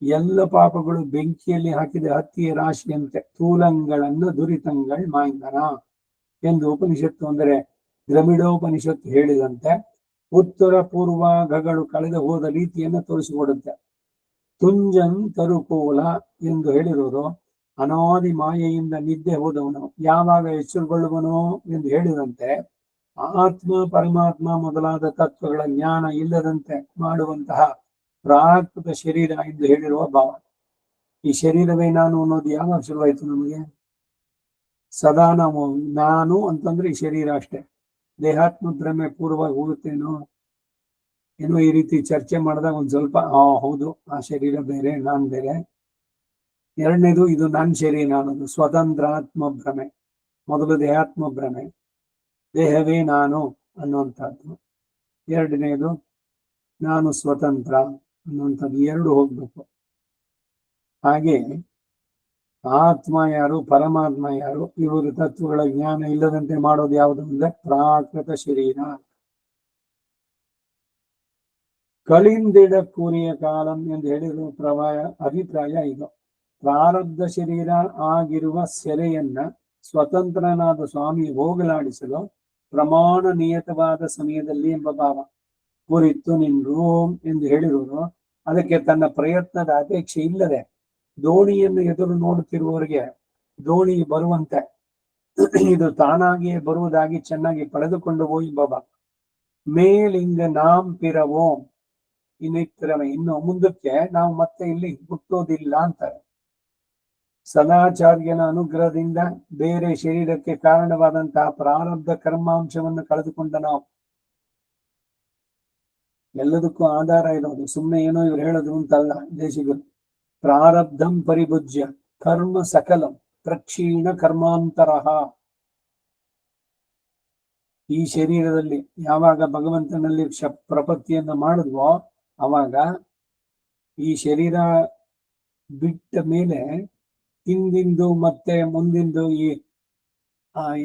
ಎಲ್ಲ ಪಾಪಗಳು ಬೆಂಕಿಯಲ್ಲಿ ಹಾಕಿದ ಹತ್ತಿಯ ರಾಶಿಯಂತೆ ಸ್ಥೂಲಂಗಳನ್ನು ದುರಿತಂಗಳ್ ಮಾಯಿಂದನ ಎಂದು ಉಪನಿಷತ್ತು ಅಂದರೆ ದ್ರಮಿಡೋಪನಿಷತ್ತು ಹೇಳಿದಂತೆ ಉತ್ತರ ಪೂರ್ವಾಘಗಳು ಕಳೆದು ಹೋದ ರೀತಿಯನ್ನು ತೋರಿಸಿಕೊಡುತ್ತೆ. ತುಂಜನ್ ತರುಕೋಲ ಎಂದು ಹೇಳಿರೋರು ಅನಾದಿ ಮಾಯೆಯಿಂದ ನಿದ್ದೆ ಹೋದವನು ಯಾವಾಗ ಎಚ್ಚರಗೊಳ್ಳುವನೋ ಎಂದು ಹೇಳಿದಂತೆ ಆತ್ಮ ಪರಮಾತ್ಮ ಮೊದಲಾದ ತತ್ವಗಳ ಜ್ಞಾನ ಇಲ್ಲದಂತೆ ಮಾಡುವಂತಹ ಪ್ರಾಕೃತ ಶರೀರ ಎಂದು ಹೇಳಿರುವ ಭಾವ. ಈ ಶರೀರವೇ ನಾನು ಅನ್ನೋದು ಯಾವಾಗ ಶುರುವಾಯಿತು ನಮಗೆ? ಸದಾ ನಾವು ನಾನು ಅಂತಂದ್ರೆ ಈ ಶರೀರ ಅಷ್ಟೇ. ದೇಹಾತ್ಮ ಭ್ರಮೆ ಪೂರ್ವವಾಗಿ ಹೋಗುತ್ತೇನೋ ಏನೋ ಈ ರೀತಿ ಚರ್ಚೆ ಮಾಡಿದಾಗ ಒಂದ್ ಸ್ವಲ್ಪ ಹೌದು ಆ ಶರೀರ ಬೇರೆ ನಾನ್ ಬೇರೆ. ಎರಡನೇದು ಇದು ನನ್ನ ಶರೀರ ಅನ್ನೋದು ಸ್ವತಂತ್ರ ಆತ್ಮ ಭ್ರಮೆ. ಮೊದಲು ದೇಹಾತ್ಮ ಭ್ರಮೆ, ದೇಹವೇ ನಾನು ಅನ್ನುವಂಥದ್ದು. ಎರಡನೇದು ನಾನು ಸ್ವತಂತ್ರ ಅನ್ನುವಂಥದ್ದು. ಎರಡು ಹೋಗ್ಬೇಕು. ಹಾಗೆ ಆತ್ಮ ಯಾರು ಪರಮಾತ್ಮ ಯಾರು ಇವರು ತತ್ವಗಳ ಜ್ಞಾನ ಇಲ್ಲದಂತೆ ಮಾಡೋದು ಯಾವುದು ಅಂದ್ರೆ ಪ್ರಾಕೃತ ಶರೀರ. ಕಳಿಂದಿಡ ಕೂರಿಯ ಕಾಲಂ ಎಂದು ಹೇಳಿರುವ ಅಭಿಪ್ರಾಯ ಇದು. ಪ್ರಾರಬ್ಧ ಶರೀರ ಆಗಿರುವ ಸೆರೆಯನ್ನ ಸ್ವತಂತ್ರನಾದ ಸ್ವಾಮಿ ಹೋಗಲಾಡಿಸಲು ಪ್ರಮಾಣ ನಿಯತವಾದ ಸಮಯದಲ್ಲಿ ಎಂಬ ಭಾವ. ಕುರಿತು ನಿನ್ರು ಎಂದು ಹೇಳಿರುವುದು ಅದಕ್ಕೆ ತನ್ನ ಪ್ರಯತ್ನದ ಅಪೇಕ್ಷೆ ಇಲ್ಲದೆ ದೋಣಿಯನ್ನು ಎದುರು ನೋಡುತ್ತಿರುವವರಿಗೆ ದೋಣಿ ಬರುವಂತೆ ಇದು ತಾನಾಗಿಯೇ ಬರುವುದಾಗಿ ಚೆನ್ನಾಗಿ ಪಡೆದುಕೊಂಡು ಹೋಗಿ ಬಾಬಾ ಮೇಲಿಂಗ ನಾಂ ಪಿರವೋಂ ಇನ್ನು ಮುಂದಕ್ಕೆ ನಾವು ಮತ್ತೆ ಇಲ್ಲಿ ಹುಟ್ಟೋದಿಲ್ಲ ಅಂತಾರೆ. ಸದಾಚಾರ್ಯನ ಅನುಗ್ರಹದಿಂದ ಬೇರೆ ಶರೀರಕ್ಕೆ ಕಾರಣವಾದಂತಹ ಪ್ರಾರಬ್ಧ ಕರ್ಮಾಂಶವನ್ನು ಕಳೆದುಕೊಂಡ ನಾವು ಎಲ್ಲದಕ್ಕೂ ಆಧಾರ ಇರೋದು ಸುಮ್ಮನೆ ಏನೋ ಇವ್ರು ಹೇಳೋದು ಅಂತಲ್ಲ. ದೇಶಿಗರು ಪ್ರಾರಬ್ಧಂ ಪರಿಭುಜ್ಯ ಕರ್ಮ ಸಕಲಂ ಪ್ರಕ್ಷೀಣ ಕರ್ಮಾಂತರಃ. ಈ ಶರೀರದಲ್ಲಿ ಯಾವಾಗ ಭಗವಂತನಲ್ಲಿ ಪ್ರಪತ್ತಿಯನ್ನು ಮಾಡಿದ್ವೋ ಅವಾಗ ಈ ಶರೀರ ಬಿಟ್ಟ ಮೇಲೆ ಹಿಂದಿಂದು ಮತ್ತೆ ಮುಂದಿಂದು ಈ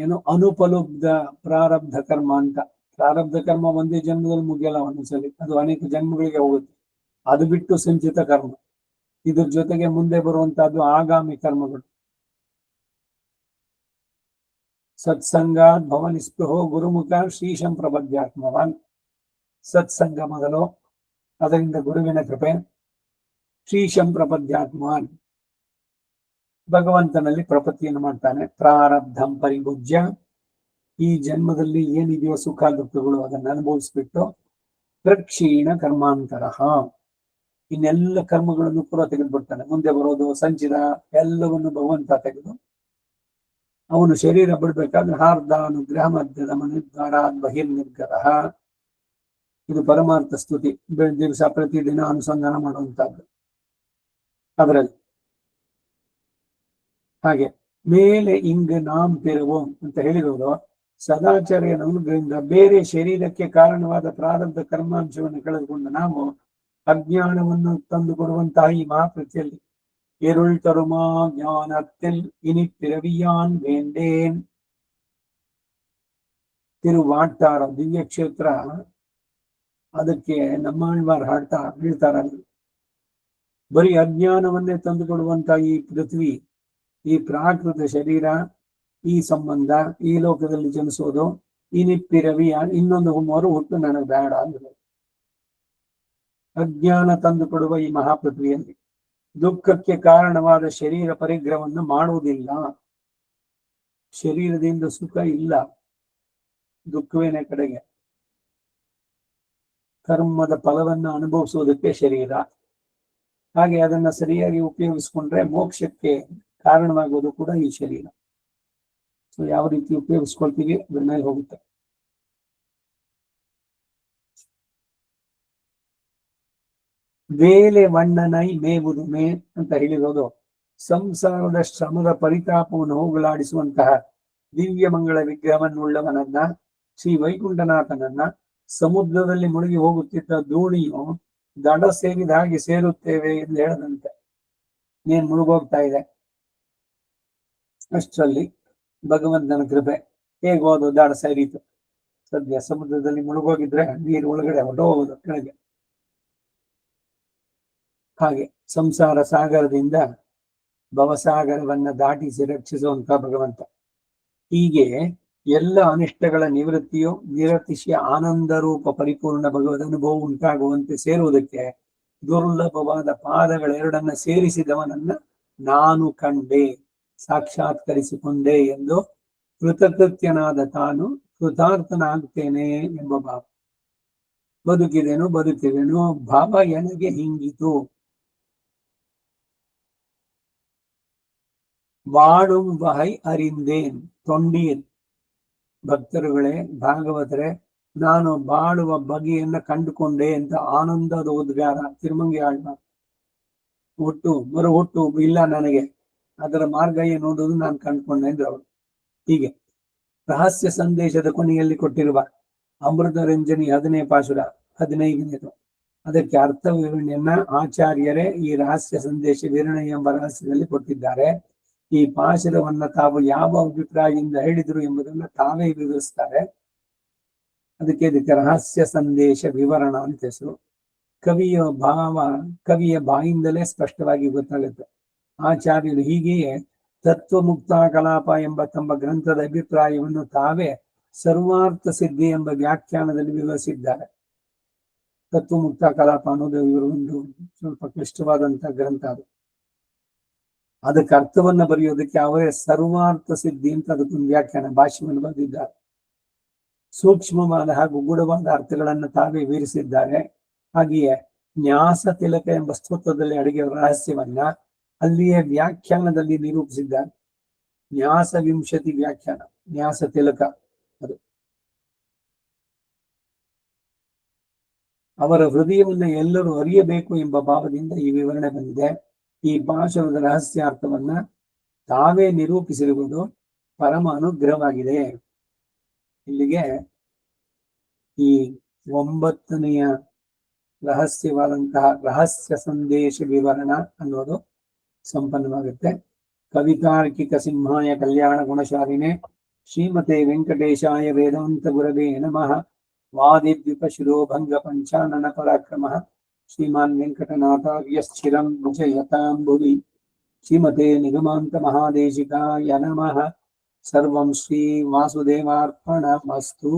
ಏನು ಅನುಪಲುಬ್ಧ ಪ್ರಾರಬ್ಧ ಕರ್ಮ ಅಂತ. ಪ್ರಾರಬ್ಧ ಕರ್ಮ ಒಂದೇ ಜನ್ಮದಲ್ಲಿ ಮುಗಿಯಲ್ಲ, ಒಂದೊಂದ್ಸಲಿ ಅದು ಅನೇಕ ಜನ್ಮಗಳಿಗೆ ಹೋಗುತ್ತೆ. ಅದು ಬಿಟ್ಟು ಸಂಚಿತ ಕರ್ಮ, ಇದ್ರ ಜೊತೆಗೆ ಮುಂದೆ ಬರುವಂತಹದ್ದು ಆಗಾಮಿ ಕರ್ಮಗಳು. ಸತ್ಸಂಗಾತ್ ಭವ ನಿಸ್ಪೃಹೋ ಗುರುಮುಖ ಶ್ರೀಶಂ ಪ್ರಬದ್ಧಾತ್ಮವಾನ್. ಸತ್ಸಂಗ ಮೊದಲು, ಅದರಿಂದ ಗುರುವಿನ ಕೃಪೆ. ಶ್ರೀಶಂ ಪ್ರಪದ್ಯಾತ್ಮವಾನ್ ಭಗವಂತನಲ್ಲಿ ಪ್ರಪತ್ತಿಯನ್ನು ಮಾಡ್ತಾನೆ. ಪ್ರಾರಬ್ಧಂ ಪರಿಭುಜ್ಯ ಈ ಜನ್ಮದಲ್ಲಿ ಏನಿದೆಯೋ ಸುಖ ದುಃಖಗಳು ಅದನ್ನು ಅನುಭವಿಸ್ಬಿಟ್ಟು ಪ್ರಕ್ಷೀಣ ಕರ್ಮಾಂತರ ಇನ್ನೆಲ್ಲ ಕರ್ಮಗಳನ್ನು ಕೂಡ ತೆಗೆದುಬಿಡ್ತಾನೆ. ಮುಂದೆ ಬರೋದು ಸಂಚಿತ ಎಲ್ಲವನ್ನು ಭಗವಂತ ತೆಗೆದು ಅವನು ಶರೀರ ಬಿಡ್ಬೇಕಾದ್ರೆ ಹಾರ್ದಾನುಗ್ರಹ ಮಧ್ಯದ ಮನುದ್ವಾರಾತ್ ಬಹಿರ್ನಿರ್ಗತ. ಇದು ಪರಮಾರ್ಥ ಸ್ತುತಿ, ದಿವಸ ಪ್ರತಿದಿನ ಅನುಸಂಧಾನ ಮಾಡುವಂತಹದ್ದು ಅದರಲ್ಲಿ. ಹಾಗೆ ಮೇಲೆ ಇಂಗ ನಾಂ ಪೆರುವೋಂ ಅಂತ ಹೇಳಿರೋದು ಸದಾಚಾರ್ಯನ ಅನುಗ್ರಹದಿಂದ ಬೇರೆ ಶರೀರಕ್ಕೆ ಕಾರಣವಾದ ಪ್ರಾರಬ್ಧ ಕರ್ಮಾಂಶವನ್ನು ಕಳೆದುಕೊಂಡು ನಾವು ಅಜ್ಞಾನವನ್ನು ತಂದು ಕೊಡುವಂತಹ ಈ ಮಹಾಕೃತಿಯಲ್ಲಿ ഇരുൾ തരുമാ ജ്ഞാനത്തിൽ ഇനി പിറവിയാൻ വേണ്ടേൻ. ತಿರುವಾಟ್ಟಾರ ದಿವ್ಯ ಕ್ಷೇತ್ರ ಅದಕ್ಕೆ ನಮ್ಮಾಳ್ವಾರ್ ಹಾಡ್ತಾ ಹೇಳ್ತಾರ, ಬರೀ ಅಜ್ಞಾನವನ್ನೇ ತಂದು ಕೊಡುವಂತ ಈ ಪೃಥ್ವಿ, ಈ ಪ್ರಾಕೃತ ಶರೀರ, ಈ ಸಂಬಂಧ, ಈ ಲೋಕದಲ್ಲಿ ಜನಿಸೋದು, ಈ ನಿಪ್ಪಿರವಿ ಇನ್ನೊಂದು ಮರು ಹುಟ್ಟು ನನಗೆ ಬೇಡ ಅಂದ್ರೆ. ಅಜ್ಞಾನ ತಂದು ಕೊಡುವ ಈ ಮಹಾಪೃಥ್ವಿಯಲ್ಲಿ ದುಃಖಕ್ಕೆ ಕಾರಣವಾದ ಶರೀರ ಪರಿಗ್ರಹವನ್ನು ಮಾಡುವುದಿಲ್ಲ. ಶರೀರದಿಂದ ಸುಖ ಇಲ್ಲ, ದುಃಖವೇನೆ ಕಡೆಗೆ. ಕರ್ಮದ ಫಲವನ್ನು ಅನುಭವಿಸುವುದಕ್ಕೆ ಶರೀರ. ಹಾಗೆ ಅದನ್ನ ಸರಿಯಾಗಿ ಉಪಯೋಗಿಸ್ಕೊಂಡ್ರೆ ಮೋಕ್ಷಕ್ಕೆ ಕಾರಣವಾಗುವುದು ಕೂಡ ಈ ಶರೀರ. ಸೊ ಯಾವ ರೀತಿ ಉಪಯೋಗಿಸ್ಕೊಳ್ತೀವಿ ಅದ್ರ ಮೇಲೆ ಹೋಗುತ್ತೆ. ವೇಲೆ ವಣ್ಣನೈ ಮೇವುದು ಮೇ ಅಂತ ಹೇಳಿರೋದು ಸಂಸಾರದ ಶ್ರಮದ ಪರಿತಾಪವನ್ನು ಹೋಗಲಾಡಿಸುವಂತಹ ದಿವ್ಯ ಮಂಗಳ ವಿಗ್ರಹವನ್ನುಳ್ಳವನನ್ನ, ಶ್ರೀ ವೈಕುಂಠನಾಥನನ್ನ ಸಮುದ್ರದಲ್ಲಿ ಮುಳುಗಿ ಹೋಗುತ್ತಿದ್ದ ದೋಣಿಯು ದಡ ಸೇರಿದ ಹಾಗೆ ಸೇರುತ್ತೇವೆ ಎಂದು ಹೇಳದಂತೆ. ನೀನ್ ಮುಳುಗೋಗ್ತಾ ಇದೆ, ಅಷ್ಟರಲ್ಲಿ ಭಗವಂತನ ಕೃಪೆ ಹೇಗೋದು ದಡ ಸೇರಿತು. ಸದ್ಯ ಸಮುದ್ರದಲ್ಲಿ ಮುಳುಗೋಗಿದ್ರೆ ನೀರು ಒಳಗಡೆ ಹೊರಟೋಗೋದು ಕೆಳಗೆ. ಹಾಗೆ ಸಂಸಾರ ಸಾಗರದಿಂದ ಭವಸಾಗರವನ್ನ ದಾಟಿಸಿ ರಕ್ಷಿಸುವಂತ ಭಗವಂತ. ಹೀಗೆ ಎಲ್ಲ ಅನಿಷ್ಟಗಳ ನಿವೃತ್ತಿಯು ನಿರತಿಶಯ ಆನಂದ ರೂಪ ಪರಿಪೂರ್ಣ ಭಗವದ್ ಅನುಭವ ಉಂಟಾಗುವಂತೆ ಸೇರುವುದಕ್ಕೆ ದುರ್ಲಭವಾದ ಪಾದಗಳೆರಡನ್ನ ಸೇರಿಸಿದವನನ್ನ ನಾನು ಕಂಡೆ, ಸಾಕ್ಷಾತ್ಕರಿಸಿಕೊಂಡೆ ಎಂದು ಕೃತಕೃತ್ಯನಾದ ತಾನು ಕೃತಾರ್ಥನಾಗ್ತೇನೆ ಎಂಬ ಭಾವ. ಬದುಕಿದೆನು ಭಾವ ಎನಗೆ ಹಿಂಗಿತು. ವಾಡುಂ ವಹೈ ಅರಿಂದೇನ್ ತೊಂಡೀರ್. ಭಕ್ತರುಗಳೇ, ಭಾಗವತರೇ, ನಾನು ಬಾಳುವ ಬಗೆಯನ್ನ ಕಂಡುಕೊಂಡೆ ಅಂತ ಆನಂದದ ಉದ್ಗಾರ ತಿರುಮಂಗಿ ಆಳ್ವ. ಹುಟ್ಟು ಇಲ್ಲ ನನಗೆ, ಅದರ ಮಾರ್ಗ ಎನ್ನುವುದು ನಾನು ಕಂಡುಕೊಂಡೆ ಅಂದ್ರೆ ಅವರು. ಹೀಗೆ ರಹಸ್ಯ ಸಂದೇಶದ ಕೊನೆಯಲ್ಲಿ ಕೊಟ್ಟಿರುವ ಅಮೃತ ರಂಜನಿ 10ನೇ ಪಾಶುರ 15ನೇದು, ಅದಕ್ಕೆ ಅರ್ಥ ವಿವರಣೆಯನ್ನ ಆಚಾರ್ಯರೇ ಈ ರಹಸ್ಯ ಸಂದೇಶ ವಿವರಣೆ ಎಂಬ ರಹಸ್ಯದಲ್ಲಿ ಕೊಟ್ಟಿದ್ದಾರೆ. ಈ ಪಾಶುರವನ್ನ ತಾವು ಯಾವ ಅಭಿಪ್ರಾಯದಿಂದ ಹೇಳಿದ್ರು ಎಂಬುದನ್ನ ತಾವೇ ವಿವರಿಸ್ತಾರೆ. ಅದಕ್ಕೆ ರಹಸ್ಯ ಸಂದೇಶ ವಿವರಣ ಅಂತ ಹೆಸರು. ಕವಿಯ ಬಾಯಿಂದಲೇ ಸ್ಪಷ್ಟವಾಗಿ ಗೊತ್ತಾಗುತ್ತೆ. ಆಚಾರ್ಯರು ಹೀಗೆಯೇ ತತ್ವ ಮುಕ್ತ ಕಲಾಪ ಎಂಬ ತಮ್ಮ ಗ್ರಂಥದ ಅಭಿಪ್ರಾಯವನ್ನು ತಾವೇ ಸರ್ವಾರ್ಥ ಸಿದ್ಧಿ ಎಂಬ ವ್ಯಾಖ್ಯಾನದಲ್ಲಿ ವಿವರಿಸಿದ್ದಾರೆ. ತತ್ವ ಮುಕ್ತ ಕಲಾಪ ಅನ್ನೋದು ಇವರು ಒಂದು ಸ್ವಲ್ಪ ಕ್ಲಿಷ್ಟವಾದಂತಹ ಗ್ರಂಥ. ಅದಕ್ಕೆ ಅರ್ಥವನ್ನ ಬರೆಯೋದಕ್ಕೆ ಅವರೇ ಸರ್ವಾರ್ಥ ಸಿದ್ಧಿ ಅಂತ ಅದಕ್ಕೊಂದು ವ್ಯಾಖ್ಯಾನ ಭಾಷ್ಯವನ್ನು ಬರೆದಿದ್ದಾರೆ. ಸೂಕ್ಷ್ಮವಾದ ಹಾಗೂ ಗೂಢವಾದ ಅರ್ಥಗಳನ್ನು ತಾವೇ ವಿವರಿಸಿದ್ದಾರೆ. ಹಾಗೆಯೇ ನ್ಯಾಸ ತಿಲಕ ಎಂಬ ಸ್ತೋತ್ರದಲ್ಲಿ ಅಡಗಿರುವ ರಹಸ್ಯವನ್ನ ಅಲ್ಲಿಯೇ ವ್ಯಾಖ್ಯಾನದಲ್ಲಿ ನಿರೂಪಿಸಿದ್ದಾರೆ. ನ್ಯಾಸ ವಿಂಶತಿ ವ್ಯಾಖ್ಯಾನ, ನ್ಯಾಸ ತಿಲಕ ಅದು. ಅವರ ಹೃದಯವನ್ನು ಎಲ್ಲರೂ ಅರಿಯಬೇಕು ಎಂಬ ಭಾವದಿಂದ ಈ ವಿವರಣೆ ಬಂದಿದೆ. ಈ ಪಾಶುರದ ರಹಸ್ಯಾರ್ಥವನ್ನ ತಾವೇ ನಿರೂಪಿಸಿರುವುದು ಪರಮ ಅನುಗ್ರಹವಾಗಿದೆ. ಇಲ್ಲಿಗೆ ಈ 9ನೆಯ ರಹಸ್ಯವಾದಂತಹ ರಹಸ್ಯ ಸಂದೇಶ ವಿವರಣ ಅನ್ನೋದು ಸಂಪನ್ನವಾಗುತ್ತೆ. ಕವಿತಾರ್ಕಿಕ ಸಿಂಹಾಯ ಕಲ್ಯಾಣ ಗುಣಶಾಲಿನೇ ಶ್ರೀಮತೆ ವೆಂಕಟೇಶಾಯ ವೇದಾಂತ ಗುರವೇ ನಮಃ. ವಾದಿದ್ವಿಪ ಶಿರೋಭಂಗ ಪಂಚಾನನ ಪರಾಕ್ರಮ ಶ್ರೀಮಾನ್ ವೆಂಕಟನಾಥಾರ್ಯಶ್ಚಿರಂ ವಿಜಯತಾಂ ಭುವಿ. ಶ್ರೀಮತೆ ನಿಗಮಾಂತ ಮಹಾದೇಶಿಕಾಯ ನಮಃ. ಸರ್ವಂ ಶ್ರೀ ವಾಸುದೇವಾರ್ಪಣಮಸ್ತು.